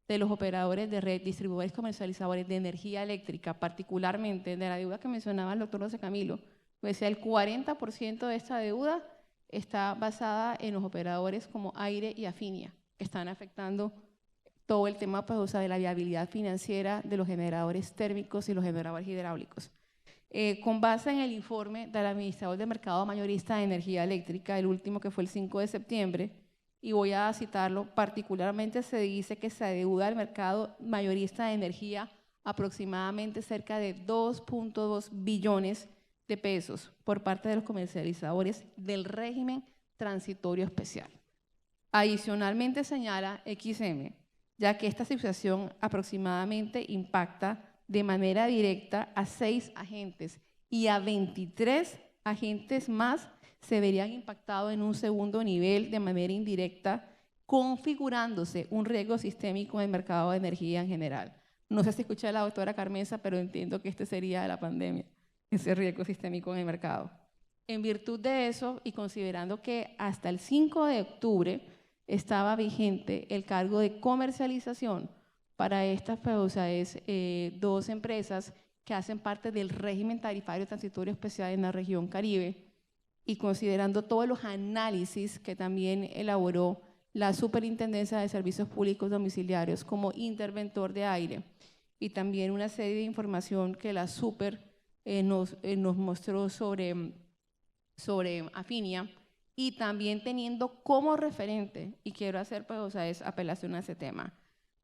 G: de los operadores de red, distribuidores comercializadores de energía eléctrica, particularmente de la deuda que mencionaba el doctor José Camilo, pues el 40% de esta deuda está basada en los operadores como Aire y Afinia, que están afectando todo el tema, pues, o sea, de la viabilidad financiera de los generadores térmicos y los generadores hidráulicos. Con base en el informe del administrador de mercado mayorista de energía eléctrica, el último que fue el 5 de septiembre, y voy a citarlo, particularmente se dice que se adeuda al mercado mayorista de energía aproximadamente cerca de 2.2 billones de pesos por parte de los comercializadores del régimen transitorio especial. Adicionalmente señala XM, ya que esta situación aproximadamente impacta de manera directa a 6 agentes y a 23 agentes más se verían impactados en un segundo nivel de manera indirecta, configurándose un riesgo sistémico en el mercado de energía en general. No sé si escuché a la doctora Carmenza, pero entiendo que este sería de la pandemia, ese riesgo sistémico en el mercado. En virtud de eso, y considerando que hasta el 5 de octubre estaba vigente el cargo de comercialización para estas, pues, o sea, dos empresas que hacen parte del régimen tarifario transitorio especial en la región Caribe, y considerando todos los análisis que también elaboró la Superintendencia de Servicios Públicos Domiciliarios como interventor de Aire, y también una serie de información que la Super nos mostró sobre Afinia, y también teniendo como referente, y quiero hacer, pues, o sea, es apelación a ese tema,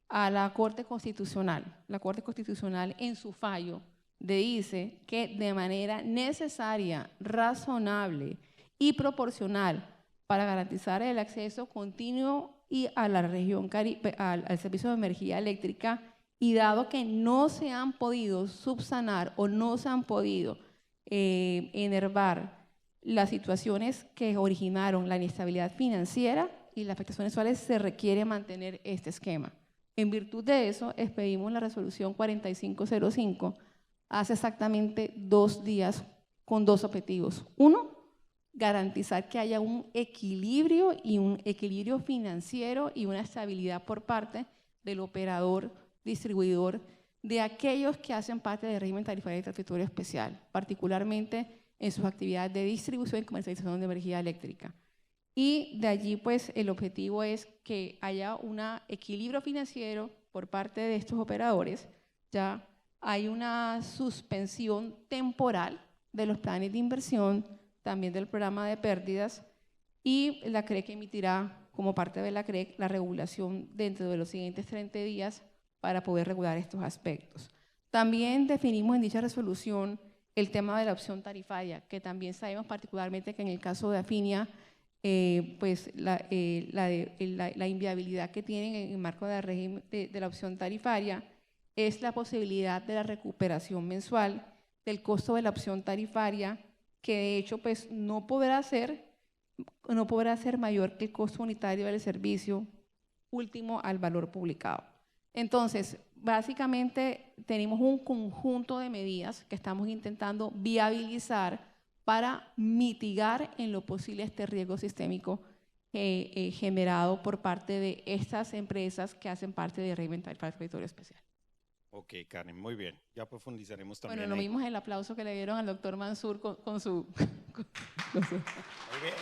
G: a la Corte Constitucional. La Corte Constitucional en su fallo dice que de manera necesaria, razonable y proporcional para garantizar el acceso continuo y a la región Caribe, al servicio de energía eléctrica, y dado que no se han podido subsanar o no se han podido enervar las situaciones que originaron la inestabilidad financiera y las afectaciones sociales, se requiere mantener este esquema. En virtud de eso, expedimos la resolución 4505 hace exactamente 2 días con 2 objetivos. Uno, garantizar que haya un equilibrio financiero y una estabilidad por parte del operador, distribuidor, de aquellos que hacen parte del régimen tarifario transitorio especial, particularmente en sus actividades de distribución y comercialización de energía eléctrica. Y de allí, pues, el objetivo es que haya un equilibrio financiero por parte de estos operadores. Ya hay una suspensión temporal de los planes de inversión, también del programa de pérdidas, y la CREC emitirá, como parte de la CREC, la regulación dentro de los siguientes 30 días para poder regular estos aspectos. También definimos en dicha resolución el tema de la opción tarifaria, que también sabemos particularmente que en el caso de Afinia, pues la inviabilidad que tienen en el marco del régimen de la opción tarifaria es la posibilidad de la recuperación mensual del costo de la opción tarifaria, que de hecho pues no podrá ser mayor que el costo unitario del servicio último al valor publicado. Entonces, básicamente tenemos un conjunto de medidas que estamos intentando viabilizar para mitigar en lo posible este riesgo sistémico generado por parte de estas empresas que hacen parte del régimen tarifario transitorio especial.
B: Ok, Karen, muy bien. Ya profundizaremos también.
G: Bueno, no
B: ahí.
G: vimos el aplauso que le dieron al doctor Mansur con su...
B: Muy bien.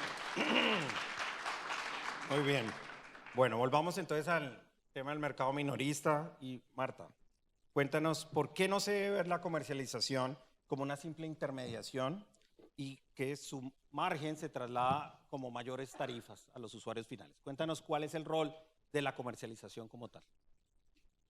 B: Muy bien. Bueno, volvamos entonces al tema del mercado minorista. Y Marta, cuéntanos por qué no se debe ver la comercialización como una simple intermediación y que su margen se traslada como mayores tarifas a los usuarios finales. Cuéntanos cuál es el rol de la comercialización como tal.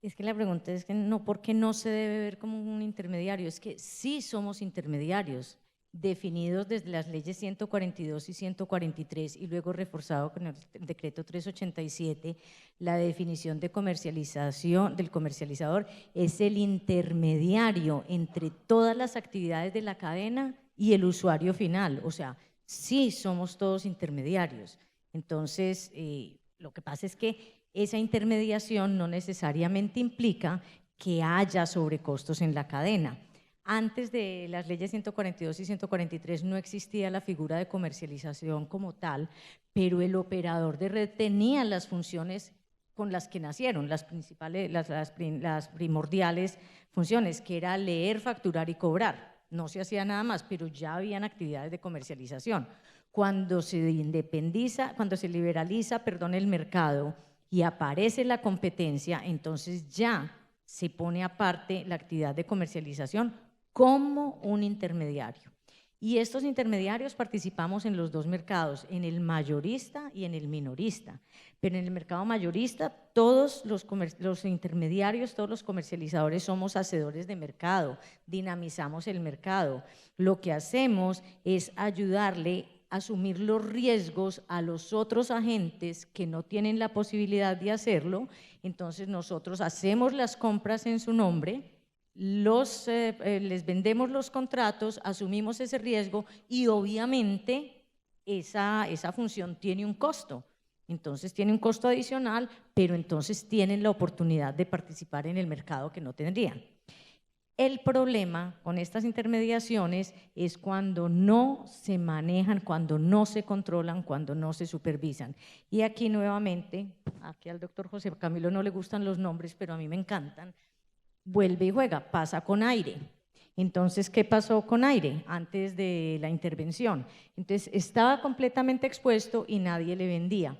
C: Es que la pregunta es que no, ¿por qué no se debe ver como un intermediario? Es que sí somos intermediarios, definidos desde las leyes 142 y 143 y luego reforzado con el decreto 387, la definición de comercialización del comercializador es el intermediario entre todas las actividades de la cadena y el usuario final, o sea, sí somos todos intermediarios. Entonces, lo que pasa es que esa intermediación no necesariamente implica que haya sobrecostos en la cadena. Antes de las leyes 142 y 143 no existía la figura de comercialización como tal, pero el operador de red tenía las funciones con las que nacieron, las principales, las primordiales funciones, que era leer, facturar y cobrar. No se hacía nada más, pero ya habían actividades de comercialización. Cuando se independiza, cuando se liberaliza, el mercado y aparece la competencia, entonces ya se pone aparte la actividad de comercialización como un intermediario. Y estos intermediarios participamos en los dos mercados, en el mayorista y en el minorista. Pero en el mercado mayorista todos los intermediarios, todos los comercializadores somos hacedores de mercado, dinamizamos el mercado. Lo que hacemos es ayudarle a asumir los riesgos a los otros agentes que no tienen la posibilidad de hacerlo. Entonces nosotros hacemos las compras en su nombre, les vendemos los contratos, asumimos ese riesgo y obviamente esa función tiene un costo. Entonces tiene un costo adicional, pero entonces tienen la oportunidad de participar en el mercado que no tendrían. El problema con estas intermediaciones es cuando no se manejan, cuando no se controlan, cuando no se supervisan. Y aquí nuevamente, aquí al doctor José Camilo no le gustan los nombres, pero a mí me encantan, vuelve y juega, pasa con Aire. Entonces, ¿qué pasó con Aire antes de la intervención? Entonces, estaba completamente expuesto y nadie le vendía.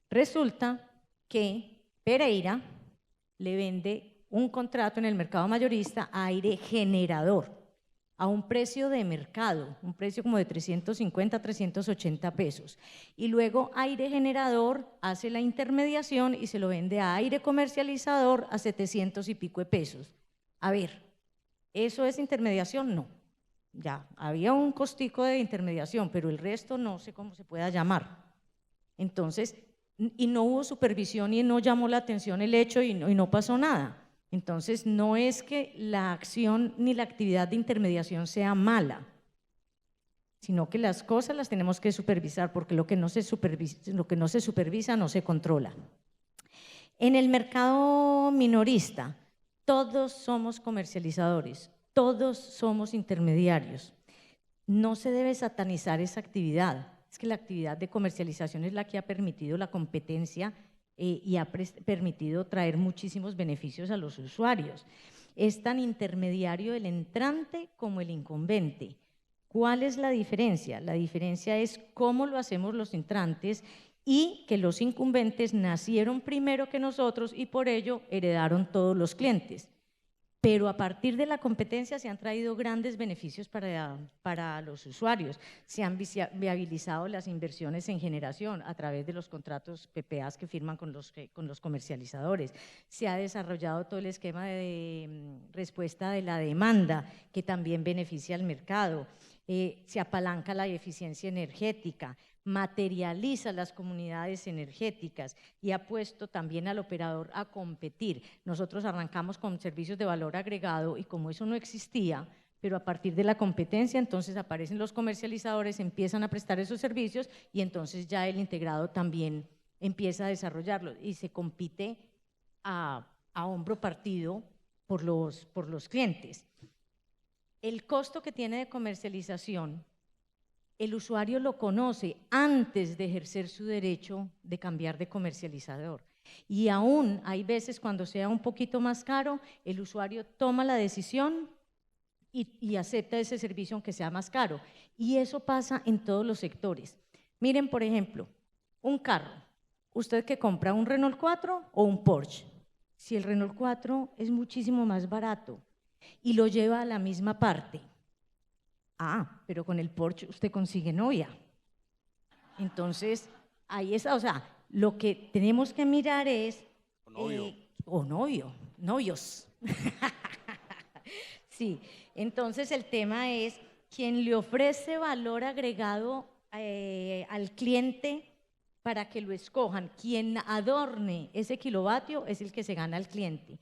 C: Resulta que Pereira le vende un contrato en el mercado mayorista a Aire Generador a un precio de mercado, un precio como de 350, 380 pesos. Y luego Aire Generador hace la intermediación y se lo vende a Aire Comercializador a 700 y pico de pesos. A ver, ¿eso es intermediación? No. Ya, había un costico de intermediación, pero el resto no sé cómo se pueda llamar. Entonces, y no hubo supervisión y no llamó la atención el hecho y no pasó nada. Entonces, no es que la acción ni la actividad de intermediación sea mala, sino que las cosas las tenemos que supervisar, porque lo que no se supervisa no se controla. En el mercado minorista, todos somos comercializadores, todos somos intermediarios. No se debe satanizar esa actividad. Es que la actividad de comercialización es la que ha permitido la competencia y ha permitido traer muchísimos beneficios a los usuarios. Es tan intermediario el entrante como el incumbente. ¿Cuál es la diferencia? La diferencia es cómo lo hacemos los entrantes y que los incumbentes nacieron primero que nosotros y por ello heredaron todos los clientes. Pero a partir de la competencia se han traído grandes beneficios para los usuarios. Se han viabilizado las inversiones en generación a través de los contratos PPAs que firman con los comercializadores. Se ha desarrollado todo el esquema de respuesta de la demanda, que también beneficia al mercado. Se apalanca la eficiencia energética, materializa las comunidades energéticas y ha puesto también al operador a competir. Nosotros arrancamos con servicios de valor agregado y como eso no existía, pero a partir de la competencia entonces aparecen los comercializadores, empiezan a prestar esos servicios y entonces ya el integrado también empieza a desarrollarlo y se compite a hombro partido por los clientes. El costo que tiene de comercialización el usuario lo conoce antes de ejercer su derecho de cambiar de comercializador. Y aún hay veces cuando sea un poquito más caro, el usuario toma la decisión y acepta ese servicio aunque sea más caro. Y eso pasa en todos los sectores. Miren, por ejemplo, un carro. Usted que compra un Renault 4 o un Porsche. Si el Renault 4 es muchísimo más barato y lo lleva a la misma parte. Pero con el Porsche usted consigue novia. Entonces, ahí está, o sea, lo que tenemos que mirar es…
B: O novio.
C: O novio, novios. Sí, entonces el tema es quien le ofrece valor agregado al cliente para que lo escojan. Quien adorne ese kilovatio es el que se gana al cliente.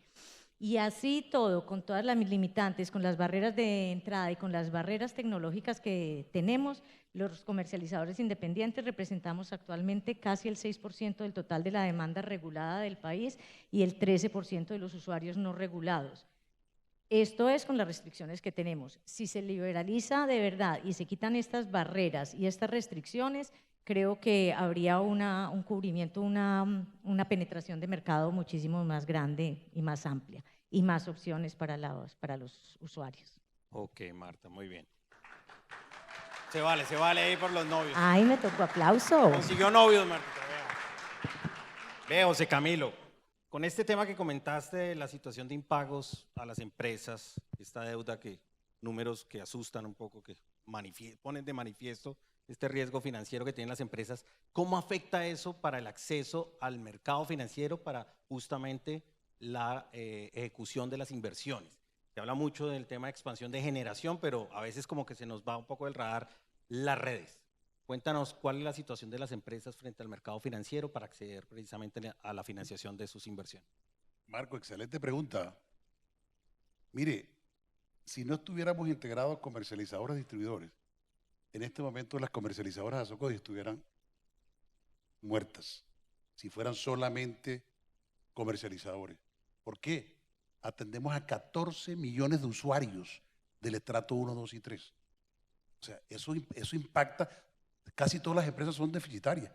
C: Y así todo, con todas las limitantes, con las barreras de entrada y con las barreras tecnológicas que tenemos, los comercializadores independientes representamos actualmente casi el 6% del total de la demanda regulada del país y el 13% de los usuarios no regulados. Esto es con las restricciones que tenemos. Si se liberaliza de verdad y se quitan estas barreras y estas restricciones, creo que habría un cubrimiento, una penetración de mercado muchísimo más grande y más amplia y más opciones para los usuarios.
B: Ok, Marta, muy bien. Se vale ahí por los novios.
C: Ay, me tocó aplauso.
B: Consiguió novios, Marta. Ve, José Camilo, con este tema que comentaste de la situación de impagos a las empresas, esta deuda números que asustan un poco, que ponen de manifiesto este riesgo financiero que tienen las empresas, ¿cómo afecta eso para el acceso al mercado financiero para justamente la ejecución de las inversiones? Se habla mucho del tema de expansión de generación, pero a veces como que se nos va un poco del radar las redes. Cuéntanos cuál es la situación de las empresas frente al mercado financiero para acceder precisamente a la financiación de sus inversiones.
D: Marco, excelente pregunta. Mire, si no estuviéramos integrados comercializadores y distribuidores, en este momento las comercializadoras de Azocoy estuvieran muertas, si fueran solamente comercializadores. ¿Por qué? Atendemos a 14 millones de usuarios del estrato 1, 2 y 3. O sea, eso impacta, casi todas las empresas son deficitarias.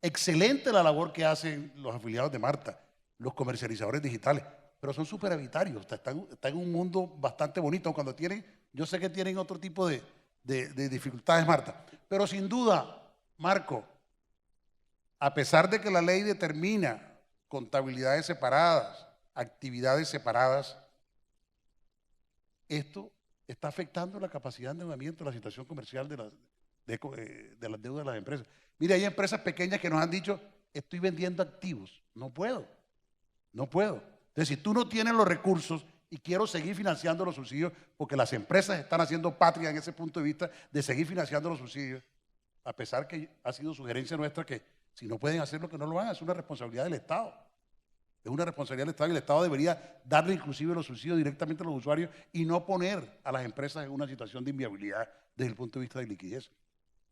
D: Excelente la labor que hacen los afiliados de Marta, los comercializadores digitales, pero son superavitarios, están en un mundo bastante bonito, cuando tienen, yo sé que tienen otro tipo de dificultades, Marta. Pero sin duda, Marco, a pesar de que la ley determina contabilidades separadas, actividades separadas, esto está afectando la capacidad de endeudamiento, la situación comercial de las deudas de las empresas. Mire, hay empresas pequeñas que nos han dicho, estoy vendiendo activos. No puedo. Entonces, si tú no tienes los recursos y quiero seguir financiando los subsidios, porque las empresas están haciendo patria en ese punto de vista de seguir financiando los subsidios, a pesar que ha sido sugerencia nuestra que si no pueden hacerlo, que no lo hagan, es una responsabilidad del Estado. Es una responsabilidad del Estado y el Estado debería darle inclusive los subsidios directamente a los usuarios y no poner a las empresas en una situación de inviabilidad desde el punto de vista de liquidez.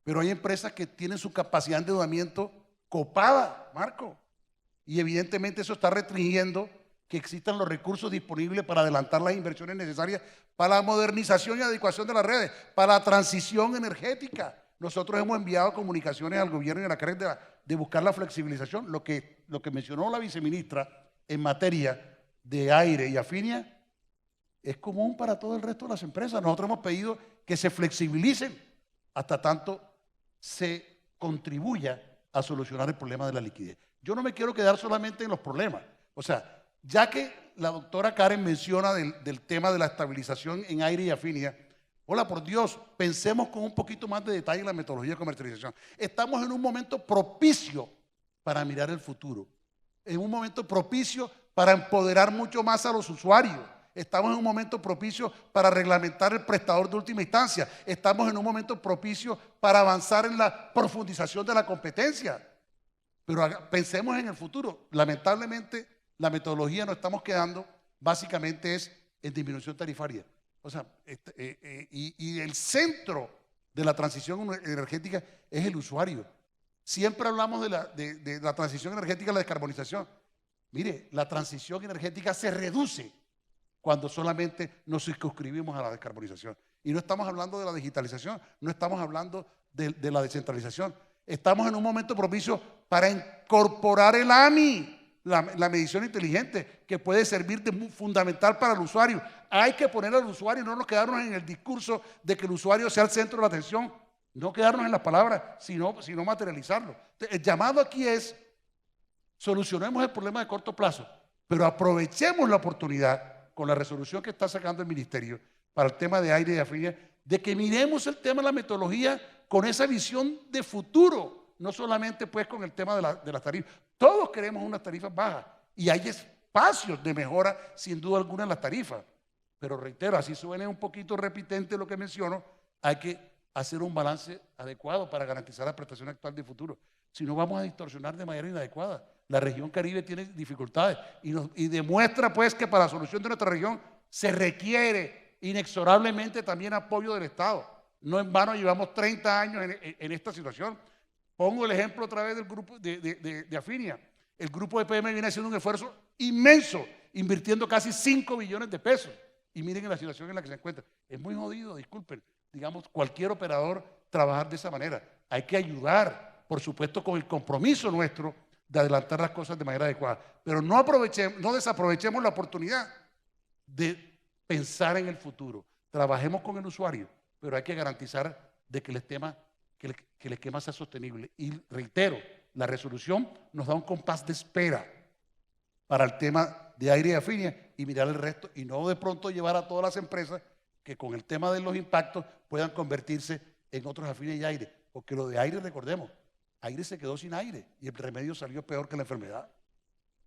D: Pero hay empresas que tienen su capacidad de endeudamiento copada, Marco, y evidentemente eso está restringiendo que existan los recursos disponibles para adelantar las inversiones necesarias para la modernización y adecuación de las redes, para la transición energética. Nosotros hemos enviado comunicaciones al gobierno y a la CREC de buscar la flexibilización. Lo que mencionó la viceministra en materia de aire y afinia es común para todo el resto de las empresas. Nosotros hemos pedido que se flexibilicen hasta tanto se contribuya a solucionar el problema de la liquidez. Yo no me quiero quedar solamente en los problemas. O sea, ya que la doctora Karen menciona del tema de la estabilización en aire y afinia, hola, por Dios, pensemos con un poquito más de detalle en la metodología de comercialización. Estamos en un momento propicio para mirar el futuro, en un momento propicio para empoderar mucho más a los usuarios. Estamos en un momento propicio para reglamentar el prestador de última instancia. Estamos en un momento propicio para avanzar en la profundización de la competencia. Pero pensemos en el futuro. Lamentablemente, la metodología nos estamos quedando básicamente es en disminución tarifaria. O sea, y el centro de la transición energética es el usuario. Siempre hablamos de la transición energética, la descarbonización. Mire, la transición energética se reduce cuando solamente nos circunscribimos a la descarbonización. Y no estamos hablando de la digitalización, no estamos hablando de la descentralización. Estamos en un momento propicio para incorporar el AMI, la medición inteligente, que puede servir de fundamental para el usuario. Hay que poner al usuario, no nos quedarnos en el discurso de que el usuario sea el centro de la atención, no quedarnos en las palabras, sino materializarlo. El llamado aquí es, solucionemos el problema de corto plazo, pero aprovechemos la oportunidad con la resolución que está sacando el ministerio para el tema de aire y afinidad, de que miremos el tema de la metodología con esa visión de futuro, no solamente pues con el tema de las tarifas. Todos queremos unas tarifas bajas y hay espacios de mejora sin duda alguna en las tarifas, pero reitero, así suene un poquito repitente lo que menciono, hay que hacer un balance adecuado para garantizar la prestación actual de futuro. Si no, vamos a distorsionar de manera inadecuada. La región Caribe tiene dificultades y demuestra pues que para la solución de nuestra región se requiere inexorablemente también apoyo del Estado. No en vano llevamos 30 años en esta situación. Pongo el ejemplo otra vez del grupo de Afinia. El grupo de PM viene haciendo un esfuerzo inmenso, invirtiendo casi 5 billones de pesos. Y miren la situación en la que se encuentra. Es muy jodido, disculpen, digamos, cualquier operador trabajar de esa manera. Hay que ayudar, por supuesto, con el compromiso nuestro de adelantar las cosas de manera adecuada. Pero no desaprovechemos la oportunidad de pensar en el futuro. Trabajemos con el usuario, pero hay que garantizar de que el esquema sea sostenible. Y reitero, la resolución nos da un compás de espera para el tema de aire y afinia y mirar el resto y no de pronto llevar a todas las empresas que con el tema de los impactos puedan convertirse en otros afines y aire. Porque lo de aire, recordemos, aire se quedó sin aire y el remedio salió peor que la enfermedad.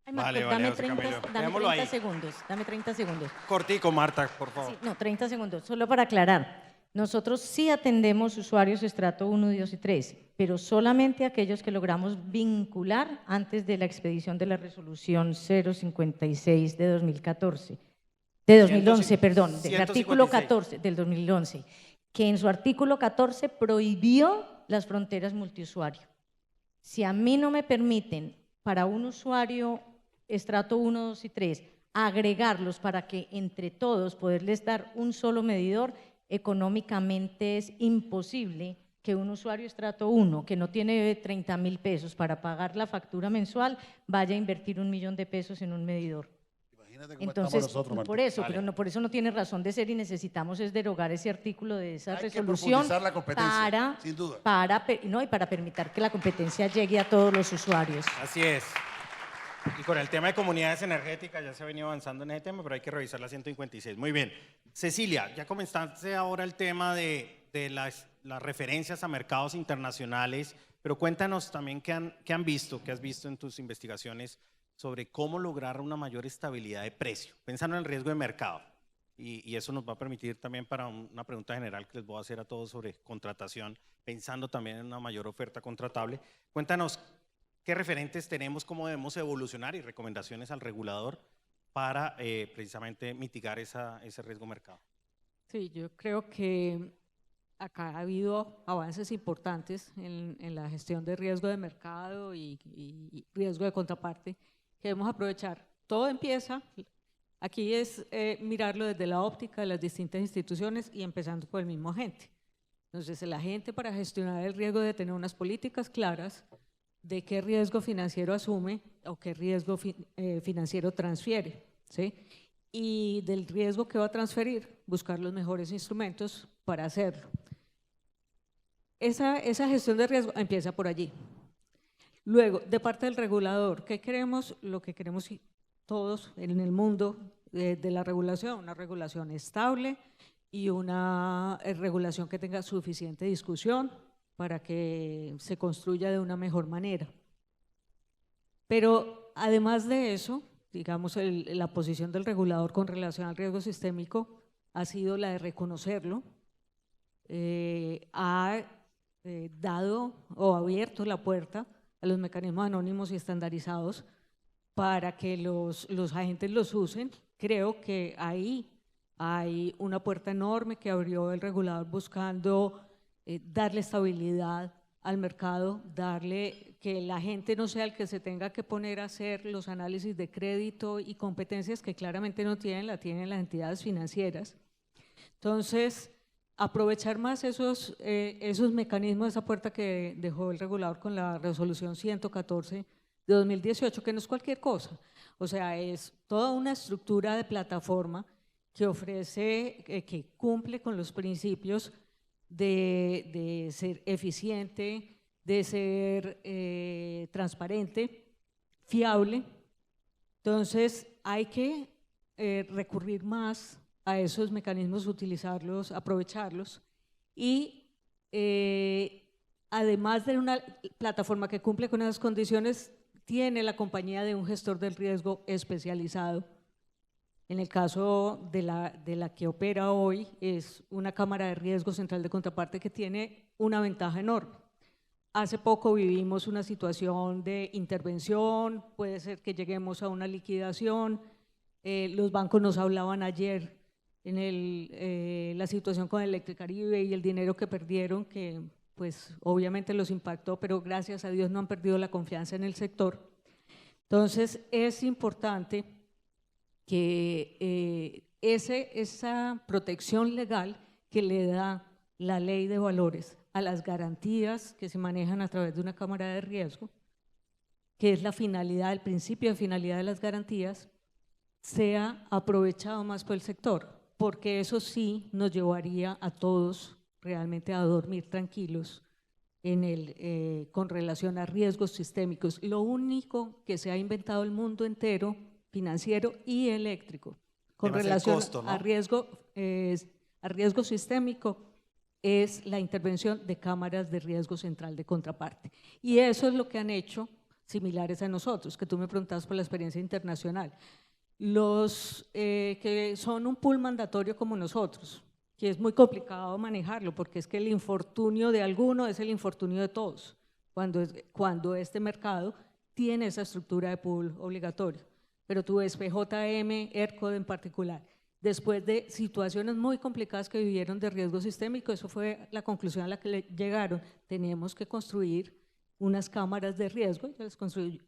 C: Ay, Marco,
B: Vale,
C: dame
B: José
C: 30,
B: Camilo.
C: dame
B: Dejémoslo
C: 30
B: ahí.
C: segundos, dame 30 segundos.
B: Cortico, Marta, por favor.
C: Sí, no, 30 segundos, solo para aclarar. Nosotros sí atendemos usuarios estrato 1, 2 y 3, pero solamente aquellos que logramos vincular antes de la expedición de la resolución 056 de 2014, de 2011, perdón, del artículo 14 del 2011, que en su artículo 14 prohibió las fronteras multiusuario. Si a mí no me permiten para un usuario estrato 1, 2 y 3 agregarlos para que entre todos poderles dar un solo medidor, económicamente es imposible que un usuario estrato 1 que no tiene 30.000 pesos para pagar la factura mensual vaya a invertir 1 millón de pesos en un medidor.
D: Imagínate cómo
C: Entonces,
D: estamos nosotros, Martín.
C: por eso,
B: Vale.
C: pero no, por eso no tiene razón de ser y necesitamos es derogar ese artículo de esa
D: Hay que
C: resolución
D: profundizar la competencia, sin duda.
C: para permitir que la competencia llegue a todos los usuarios.
B: Así es. Y con el tema de comunidades energéticas ya se ha venido avanzando en ese tema, pero hay que revisar la 156. Muy bien. Cecilia, ya comenzaste ahora el tema de las referencias a mercados internacionales, pero cuéntanos también qué has visto en tus investigaciones sobre cómo lograr una mayor estabilidad de precio, pensando en el riesgo de mercado. Y eso nos va a permitir también para una pregunta general que les voy a hacer a todos sobre contratación, pensando también en una mayor oferta contratable. Cuéntanos qué referentes tenemos, cómo debemos evolucionar y recomendaciones al regulador para precisamente mitigar ese riesgo de mercado.
E: Sí, yo creo que acá ha habido avances importantes en la gestión de riesgo de mercado y riesgo de contraparte que debemos aprovechar. Todo empieza, aquí es mirarlo desde la óptica de las distintas instituciones y empezando por el mismo agente. Entonces, el agente para gestionar el riesgo debe tener unas políticas claras de qué riesgo financiero asume o qué riesgo financiero transfiere, ¿sí? Y del riesgo que va a transferir, buscar los mejores instrumentos para hacerlo. Esa gestión de riesgo empieza por allí. Luego, de parte del regulador, ¿qué queremos? Lo que queremos todos en el mundo de la regulación, una regulación estable y una regulación que tenga suficiente discusión para que se construya de una mejor manera. Pero además de eso, digamos, la posición del regulador con relación al riesgo sistémico ha sido la de reconocerlo, ha dado o abierto la puerta a los mecanismos anónimos y estandarizados para que los agentes los usen. Creo que ahí hay una puerta enorme que abrió el regulador buscando darle estabilidad al mercado, darle que la gente no sea el que se tenga que poner a hacer los análisis de crédito y competencias que claramente no tienen, la tienen las entidades financieras. Entonces, aprovechar más esos mecanismos, esa puerta que dejó el regulador con la resolución 114 de 2018, que no es cualquier cosa, o sea, es toda una estructura de plataforma que ofrece, que cumple con los principios de ser eficiente, de ser transparente, fiable. Entonces, hay que recurrir más a esos mecanismos, utilizarlos, aprovecharlos y además de una plataforma que cumple con esas condiciones, tiene la compañía de un gestor del riesgo especializado. En el caso de la que opera hoy, es una cámara de riesgo central de contraparte que tiene una ventaja enorme. Hace poco vivimos una situación de intervención, puede ser que lleguemos a una liquidación. Los bancos nos hablaban ayer en la situación con Electricaribe y el dinero que perdieron, que pues obviamente los impactó, pero gracias a Dios no han perdido la confianza en el sector. Entonces es importante que esa protección legal que le da la ley de valores a las garantías que se manejan a través de una cámara de riesgo, que es la finalidad, el principio de finalidad de las garantías, sea aprovechado más por el sector, porque eso sí nos llevaría a todos realmente a dormir tranquilos con relación a riesgos sistémicos. Lo único que se ha inventado el mundo entero, financiero y eléctrico, con relación
B: costo, ¿no?
E: a riesgo sistémico, es la intervención de cámaras de riesgo central de contraparte. Y eso es lo que han hecho similares a nosotros, que tú me preguntabas por la experiencia internacional. Los que son un pool mandatorio como nosotros, que es muy complicado manejarlo, porque es que el infortunio de alguno es el infortunio de todos, cuando este mercado tiene esa estructura de pool obligatorio. Pero tú ves PJM, ERCO en particular, después de situaciones muy complicadas que vivieron de riesgo sistémico, eso fue la conclusión a la que llegaron, teníamos que construir unas cámaras de riesgo, las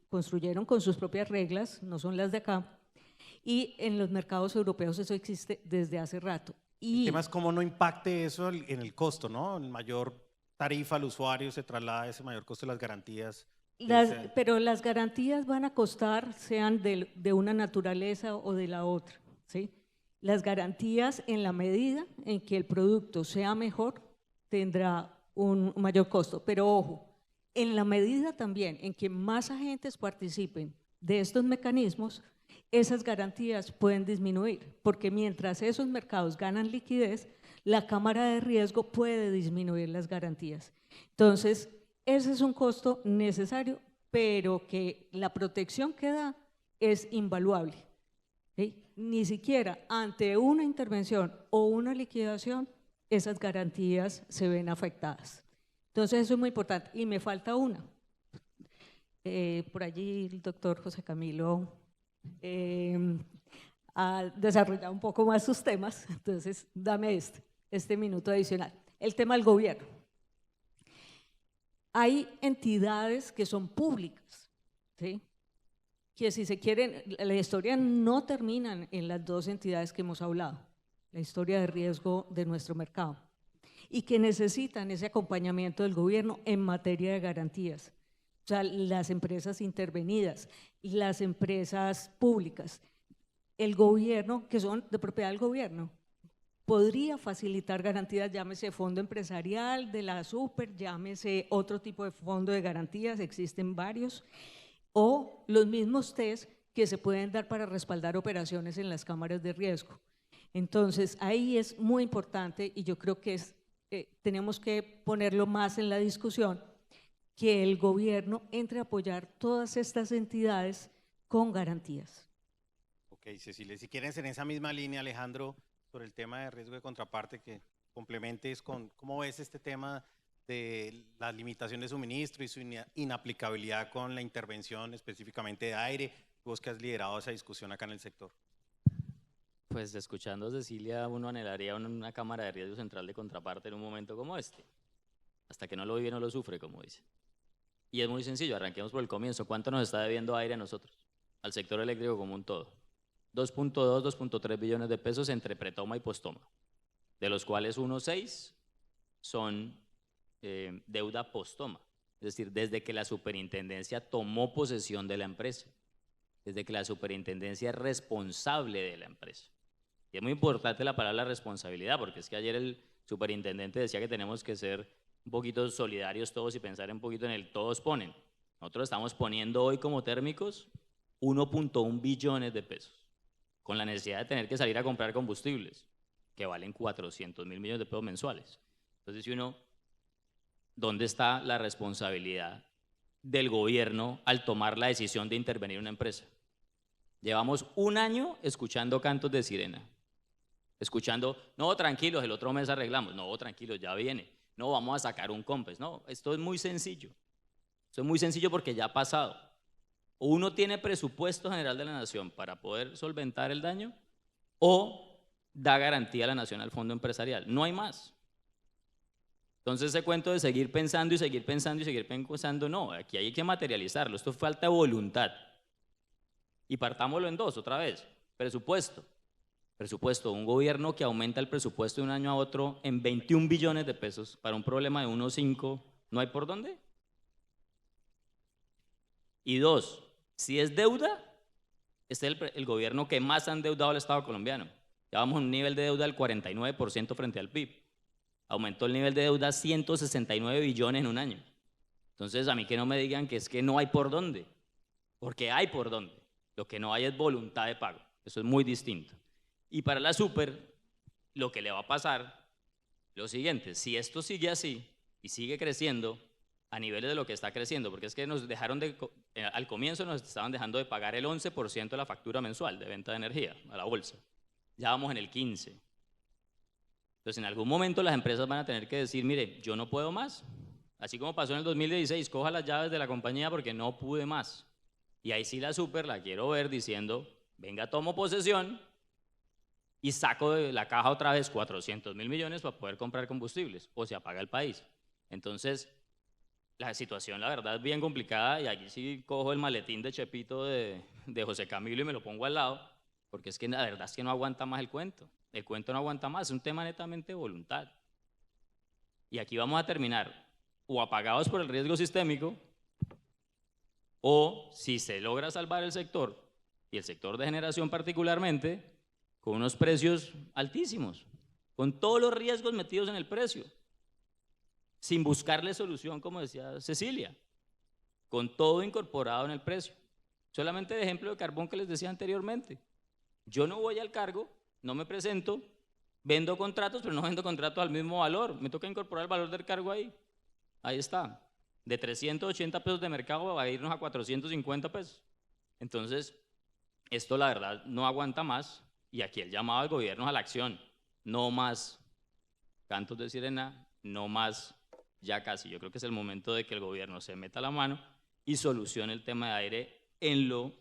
E: construyeron con sus propias reglas, no son las de acá, y en los mercados europeos eso existe desde hace rato.
B: El tema es cómo no impacte eso en el costo, ¿no? En mayor tarifa al usuario se traslada ese mayor costo de las garantías.
E: Pero las garantías van a costar, sean de una naturaleza o de la otra, ¿sí? Las garantías, en la medida en que el producto sea mejor, tendrá un mayor costo. Pero ojo, en la medida también en que más agentes participen de estos mecanismos, esas garantías pueden disminuir, porque mientras esos mercados ganan liquidez, la cámara de riesgo puede disminuir las garantías. Entonces, ese es un costo necesario, pero que la protección que da es invaluable, ¿sí? Ni siquiera ante una intervención o una liquidación, esas garantías se ven afectadas. Entonces, eso es muy importante. Y me falta una. Por allí el doctor José Camilo ha desarrollado un poco más sus temas, entonces dame este minuto adicional. El tema del gobierno. Hay entidades que son públicas, ¿sí? Que si se quieren, la historia no termina en las dos entidades que hemos hablado, la historia de riesgo de nuestro mercado, y que necesitan ese acompañamiento del gobierno en materia de garantías. O sea, las empresas intervenidas, las empresas públicas, el gobierno, que son de propiedad del gobierno, podría facilitar garantías, llámese fondo empresarial de la super, llámese otro tipo de fondo de garantías, existen varios, o los mismos test que se pueden dar para respaldar operaciones en las cámaras de riesgo. Entonces, ahí es muy importante y yo creo que tenemos que ponerlo más en la discusión, que el gobierno entre a apoyar todas estas entidades con garantías.
B: Ok, Cecilia, si quieres en esa misma línea, Alejandro, sobre el tema de riesgo de contraparte, que complementes con cómo ves este tema de la limitación de suministro y su inaplicabilidad con la intervención específicamente de aire, vos que has liderado esa discusión acá en el sector.
F: Pues escuchando a Cecilia, uno anhelaría una cámara de riesgo central de contraparte en un momento como este. Hasta que no lo vive, no lo sufre, como dice. Y es muy sencillo, arranquemos por el comienzo. ¿Cuánto nos está debiendo aire a nosotros? Al sector eléctrico como un todo. 2.2, 2.3 billones de pesos entre pretoma y postoma. de los cuales 1.6 son deuda post-toma, es decir, desde que la superintendencia tomó posesión de la empresa, desde que la superintendencia es responsable de la empresa. Y es muy importante la palabra responsabilidad, porque es que ayer el superintendente decía que tenemos que ser un poquito solidarios todos y pensar un poquito en el todos ponen. Nosotros estamos poniendo hoy como térmicos 1.1 billones de pesos, con la necesidad de tener que salir a comprar combustibles, que valen 400.000 millones de pesos mensuales. Entonces, si uno, ¿dónde está la responsabilidad del gobierno al tomar la decisión de intervenir en una empresa? Llevamos un año escuchando cantos de sirena, escuchando, no, tranquilos, el otro mes arreglamos, no, tranquilos, ya viene, no, vamos a sacar un COMPES, no, esto es muy sencillo, esto es muy sencillo porque ya ha pasado. O uno tiene presupuesto general de la nación para poder solventar el daño, o da garantía a la nación al fondo empresarial, no hay más. Entonces ese cuento de seguir pensando y seguir pensando y seguir pensando, no, aquí hay que materializarlo, esto es falta de voluntad. Y partámoslo en dos otra vez, presupuesto, un gobierno que aumenta el presupuesto de un año a otro en 21 billones de pesos para un problema de 1.5, ¿no hay por dónde? Y dos, si es deuda, este es el gobierno que más ha endeudado al Estado colombiano. Ya vamos a un nivel de deuda del 49% frente al PIB. Aumentó el nivel de deuda a 169 billones en un año. Entonces, a mí que no me digan que es que no hay por dónde, porque hay por dónde. Lo que no hay es voluntad de pago. Eso es muy distinto. Y para la super, lo que le va a pasar, lo siguiente, si esto sigue así y sigue creciendo a niveles de lo que está creciendo, porque es que nos dejaron al comienzo nos estaban dejando de pagar el 11% de la factura mensual de venta de energía a la bolsa. Ya vamos en el 15%. Entonces, en algún momento las empresas van a tener que decir, mire, yo no puedo más. Así como pasó en el 2016, coja las llaves de la compañía porque no pude más. Y ahí sí la super la quiero ver diciendo, venga, tomo posesión y saco de la caja otra vez 400.000 millones para poder comprar combustibles, o se apaga el país. Entonces, la situación, la verdad, es bien complicada, y aquí sí cojo el maletín de Chepito de José Camilo y me lo pongo al lado, porque es que la verdad es que no aguanta más el cuento. El cuento no aguanta más, es un tema netamente de voluntad. Y aquí vamos a terminar o apagados por el riesgo sistémico, o si se logra salvar el sector, y el sector de generación particularmente, con unos precios altísimos, con todos los riesgos metidos en el precio, sin buscarle solución, como decía Cecilia, con todo incorporado en el precio. Solamente de ejemplo de carbón que les decía anteriormente. Yo no voy al cargo, no me presento, vendo contratos, pero no vendo contratos al mismo valor. Me toca incorporar el valor del cargo ahí. Ahí está. De 380 pesos de mercado va a irnos a 450 pesos. Entonces, esto la verdad no aguanta más, y aquí el llamado al gobierno a la acción. No más cantos de sirena, no más ya casi. Yo creo que es el momento de que el gobierno se meta la mano y solucione el tema de aire en lo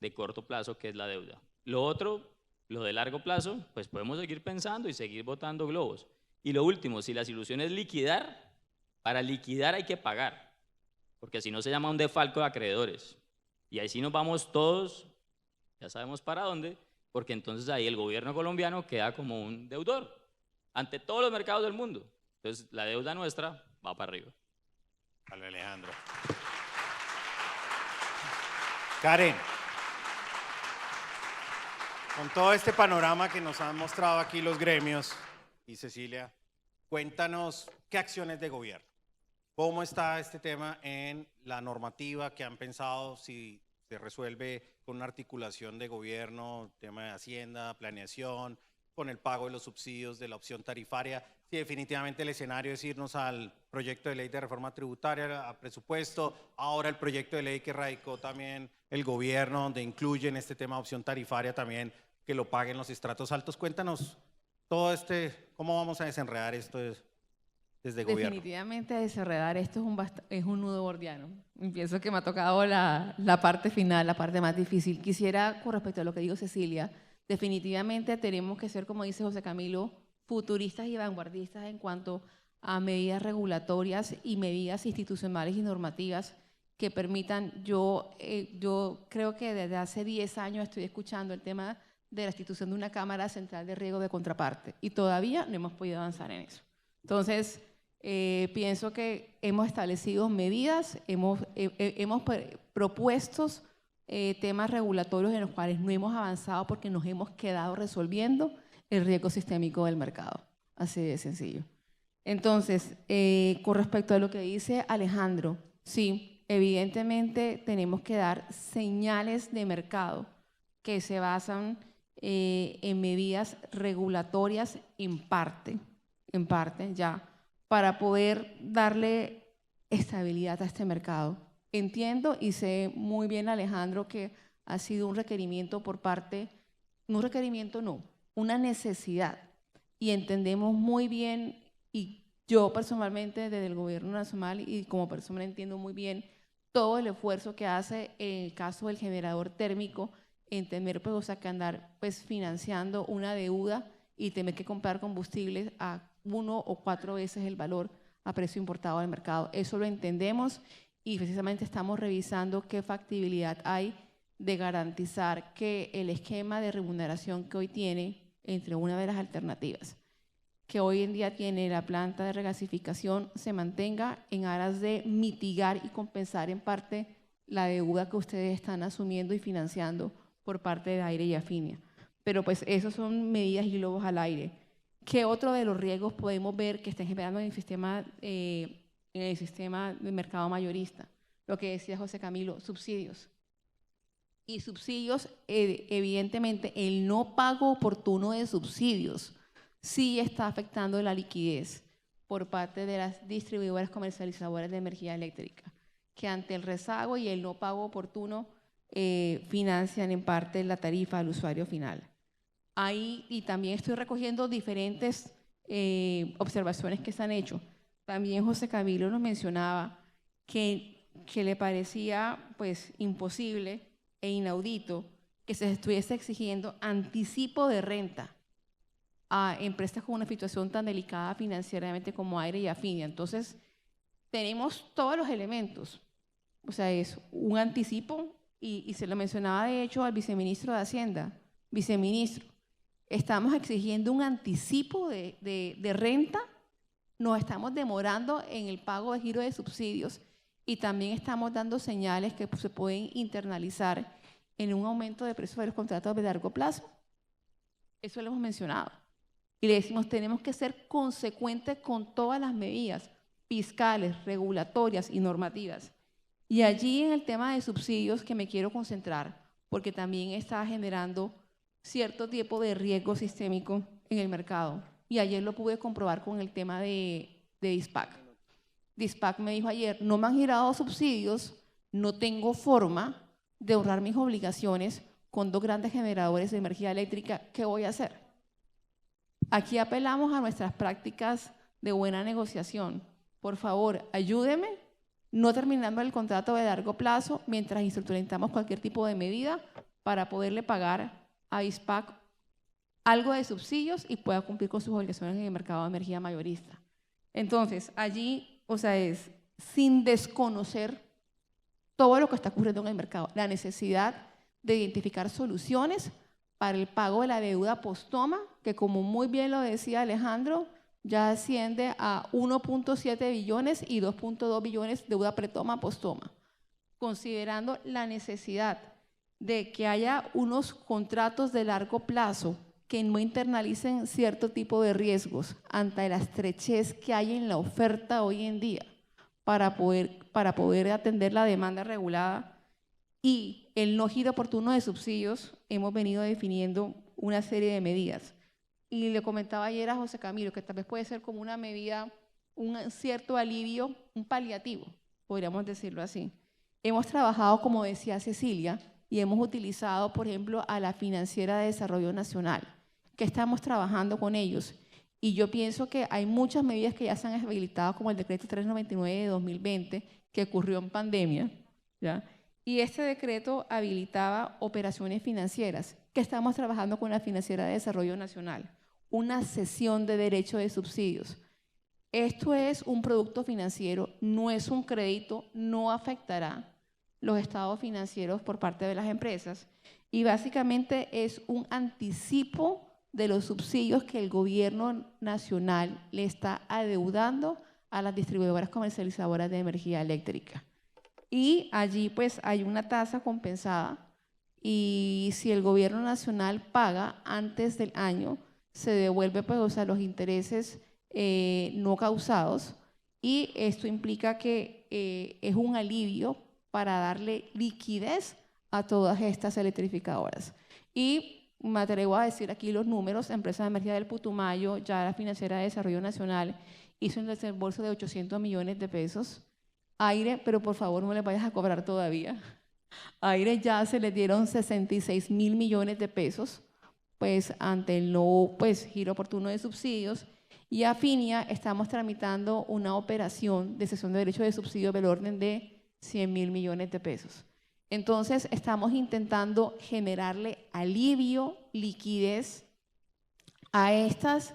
F: de corto plazo, que es la deuda. Lo otro, lo de largo plazo, pues podemos seguir pensando y seguir botando globos. Y lo último, si la solución es liquidar, para liquidar hay que pagar, porque si no se llama un defalco de acreedores. Y ahí sí nos vamos todos, ya sabemos para dónde, porque entonces ahí el gobierno colombiano queda como un deudor ante todos los mercados del mundo. Entonces la deuda nuestra va para arriba.
B: Vale, Alejandro. Karen, con todo este panorama que nos han mostrado aquí los gremios, y Cecilia, cuéntanos qué acciones de gobierno, cómo está este tema en la normativa que han pensado, si se resuelve con una articulación de gobierno, tema de Hacienda, planeación, con el pago de los subsidios de la opción tarifaria, si definitivamente el escenario es irnos al proyecto de ley de reforma tributaria, a presupuesto, ahora el proyecto de ley que radicó también el gobierno, donde incluye en este tema de opción tarifaria también que lo paguen los estratos altos. Cuéntanos todo cómo vamos a desenredar esto desde gobierno.
G: Definitivamente desenredar esto es un nudo gordiano. Y pienso que me ha tocado la parte final, la parte más difícil. Quisiera, con respecto a lo que dijo Cecilia, definitivamente tenemos que ser, como dice José Camilo, futuristas y vanguardistas en cuanto a medidas regulatorias y medidas institucionales y normativas que permitan. Yo creo que desde hace 10 años estoy escuchando el tema de la institución de una Cámara Central de Riesgo de Contraparte y todavía no hemos podido avanzar en eso. Entonces, pienso que hemos establecido medidas, hemos propuesto temas regulatorios en los cuales no hemos avanzado porque nos hemos quedado resolviendo el riesgo sistémico del mercado. Así de sencillo. Entonces, con respecto a lo que dice Alejandro, sí, evidentemente tenemos que dar señales de mercado que se basan en medidas regulatorias en parte ya, para poder darle estabilidad a este mercado. Entiendo y sé muy bien, Alejandro, que ha sido un requerimiento por parte, no un requerimiento, no, una necesidad. Y entendemos muy bien, y yo personalmente desde el Gobierno Nacional y como persona entiendo muy bien todo el esfuerzo que hace en el caso del generador térmico, en tener pues, o sea, que andar pues, financiando una deuda y tener que comprar combustibles a 1 o 4 veces el valor a precio importado del mercado. Eso lo entendemos y precisamente estamos revisando qué factibilidad hay de garantizar que el esquema de remuneración que hoy tiene, entre una de las alternativas que hoy en día tiene la planta de regasificación, se mantenga en aras de mitigar y compensar en parte la deuda que ustedes están asumiendo y financiando por parte de Aire y Afinia. Pero pues esos son medidas y globos al aire. ¿Qué otro de los riesgos podemos ver que estén generando en el sistema de mercado mayorista? Lo que decía José Camilo, subsidios. Y subsidios, evidentemente, el no pago oportuno de subsidios sí está afectando la liquidez por parte de las distribuidoras comercializadoras de energía eléctrica, que ante el rezago y el no pago oportuno financian en parte la tarifa al usuario final. Ahí, y también estoy recogiendo diferentes observaciones que se han hecho. También José Camilo nos mencionaba que le parecía pues, imposible e inaudito que se estuviese exigiendo anticipo de renta a empresas con una situación tan delicada financieramente como Aire y Afinia. Entonces, tenemos todos los elementos. O sea, es un anticipo, y se lo mencionaba de hecho al viceministro de Hacienda. Viceministro, estamos exigiendo un anticipo de renta, nos estamos demorando en el pago de giro de subsidios y también estamos dando señales que se pueden internalizar en un aumento de precios de los contratos de largo plazo. Eso lo hemos mencionado. Y le decimos, tenemos que ser consecuentes con todas las medidas fiscales, regulatorias y normativas. Y allí en el tema de subsidios que me quiero concentrar, porque también está generando cierto tipo de riesgo sistémico en el mercado. Y ayer lo pude comprobar con el tema de DISPAC. DISPAC me dijo ayer, no me han girado subsidios, no tengo forma de honrar mis obligaciones con 2 grandes generadores de energía eléctrica, ¿qué voy a hacer? Aquí apelamos a nuestras prácticas de buena negociación. Por favor, ayúdeme, no terminando el contrato de largo plazo mientras instrumentamos cualquier tipo de medida para poderle pagar a ISPAC algo de subsidios y pueda cumplir con sus obligaciones en el mercado de energía mayorista. Entonces, allí, o sea, es sin desconocer todo lo que está ocurriendo en el mercado, la necesidad de identificar soluciones para el pago de la deuda post-toma, que como muy bien lo decía Alejandro, ya asciende a 1.7 billones y 2.2 billones de deuda pretoma post-toma, considerando la necesidad de que haya unos contratos de largo plazo que no internalicen cierto tipo de riesgos ante la estrechez que hay en la oferta hoy en día para poder atender la demanda regulada y el no giro oportuno de subsidios. Hemos venido definiendo una serie de medidas. Y le comentaba ayer a José Camilo que tal vez puede ser como una medida, un cierto alivio, un paliativo, podríamos decirlo así. Hemos trabajado, como decía Cecilia, y hemos utilizado, por ejemplo, a la Financiera de Desarrollo Nacional, que estamos trabajando con ellos. Y yo pienso que hay muchas medidas que ya se han habilitado, como el decreto 399 de 2020, que ocurrió en pandemia, ¿ya? Y este decreto habilitaba operaciones financieras, que estamos trabajando con la Financiera de Desarrollo Nacional, una cesión de derecho de subsidios. Esto es un producto financiero, no es un crédito, no afectará los estados financieros por parte de las empresas. Y básicamente es un anticipo de los subsidios que el gobierno nacional le está adeudando a las distribuidoras comercializadoras de energía eléctrica. Y allí pues hay una tasa compensada y si el gobierno nacional paga antes del año, se devuelve pues, o sea, los intereses no causados, y esto implica que es un alivio para darle liquidez a todas estas electrificadoras. Y me atrevo a decir aquí los números: Empresa de Energía del Putumayo, ya la Financiera de Desarrollo Nacional, hizo un desembolso de 800 millones de pesos. Aire, pero por favor no le vayas a cobrar todavía. Aire ya se le dieron 66 mil millones de pesos, pues ante el no giro oportuno de subsidios. Y a Finia estamos tramitando una operación de cesión de derecho de subsidio del orden de 100 mil millones de pesos. Entonces estamos intentando generarle alivio, liquidez a estas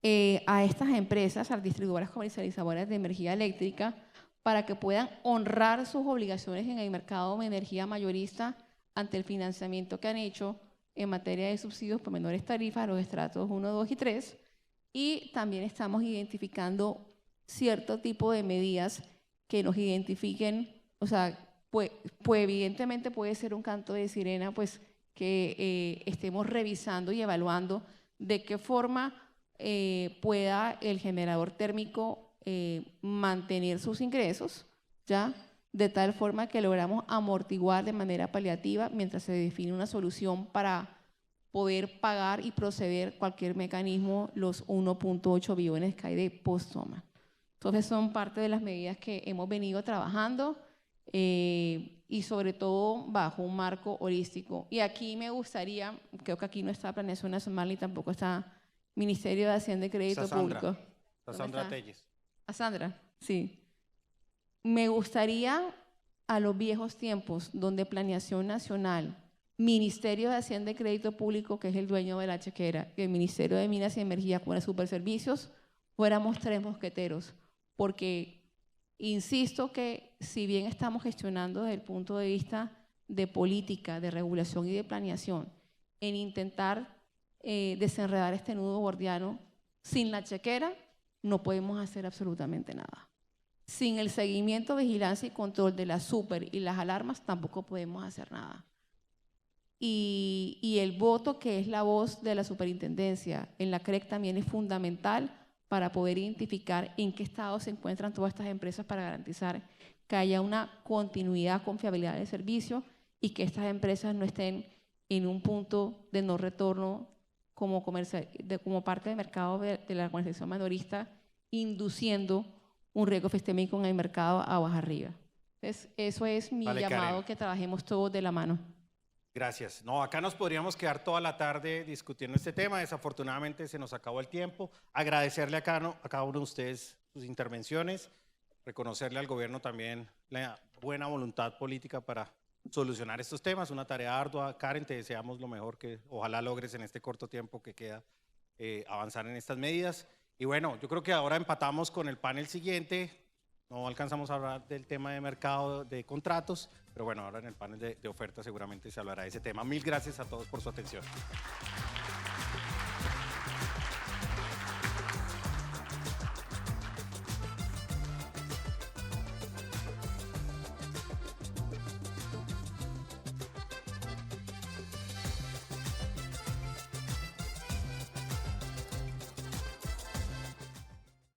G: empresas, a las distribuidoras comercializadoras de energía eléctrica, para que puedan honrar sus obligaciones en el mercado de energía mayorista ante el financiamiento que han hecho en materia de subsidios por menores tarifas a los estratos 1, 2 y 3. Y también estamos identificando cierto tipo de medidas que nos identifiquen, o sea, pues evidentemente puede ser un canto de sirena, pues que estemos revisando y evaluando de qué forma pueda el generador térmico mantener sus ingresos, ¿ya? De tal forma que logramos amortiguar de manera paliativa mientras se define una solución para poder pagar y proceder cualquier mecanismo los 1.8 billones que hay de post-toma. Entonces son parte de las medidas que hemos venido trabajando y sobre todo bajo un marco holístico. Y aquí me gustaría, creo que aquí no está Planeación Nacional ni tampoco está Ministerio de Hacienda y Crédito Público.
B: Sandra Telles.
G: A Sandra, sí. Me gustaría a los viejos tiempos donde Planeación Nacional, Ministerio de Hacienda y Crédito Público, que es el dueño de la chequera, y el Ministerio de Minas y Energía con los superservicios, fuéramos tres mosqueteros, porque insisto que si bien estamos gestionando desde el punto de vista de política, de regulación y de planeación, en intentar desenredar este nudo gordiano, sin la chequera no podemos hacer absolutamente nada. Sin el seguimiento, vigilancia y control de las super y las alarmas tampoco podemos hacer nada. Y el voto, que es la voz de la superintendencia en la CREC, también es fundamental para poder identificar en qué estado se encuentran todas estas empresas para garantizar que haya una continuidad, confiabilidad del servicio y que estas empresas no estén en un punto de no retorno como parte del mercado de la comercialización minorista, induciendo un riesgo sistémico en el mercado aguas arriba. Entonces, eso es mi llamado, Karen, que trabajemos todos de la mano.
B: Gracias. No, acá nos podríamos quedar toda la tarde discutiendo este tema. Desafortunadamente se nos acabó el tiempo. Agradecerle a cada uno de ustedes sus intervenciones, reconocerle al gobierno también la buena voluntad política para solucionar estos temas. Una tarea ardua. Karen, te deseamos lo mejor, que ojalá logres en este corto tiempo que queda avanzar en estas medidas. Y bueno, yo creo que ahora empatamos con el panel siguiente. No alcanzamos a hablar del tema de mercado de contratos, pero bueno, ahora en el panel de ofertas seguramente se hablará de ese tema. Mil gracias a todos por su atención.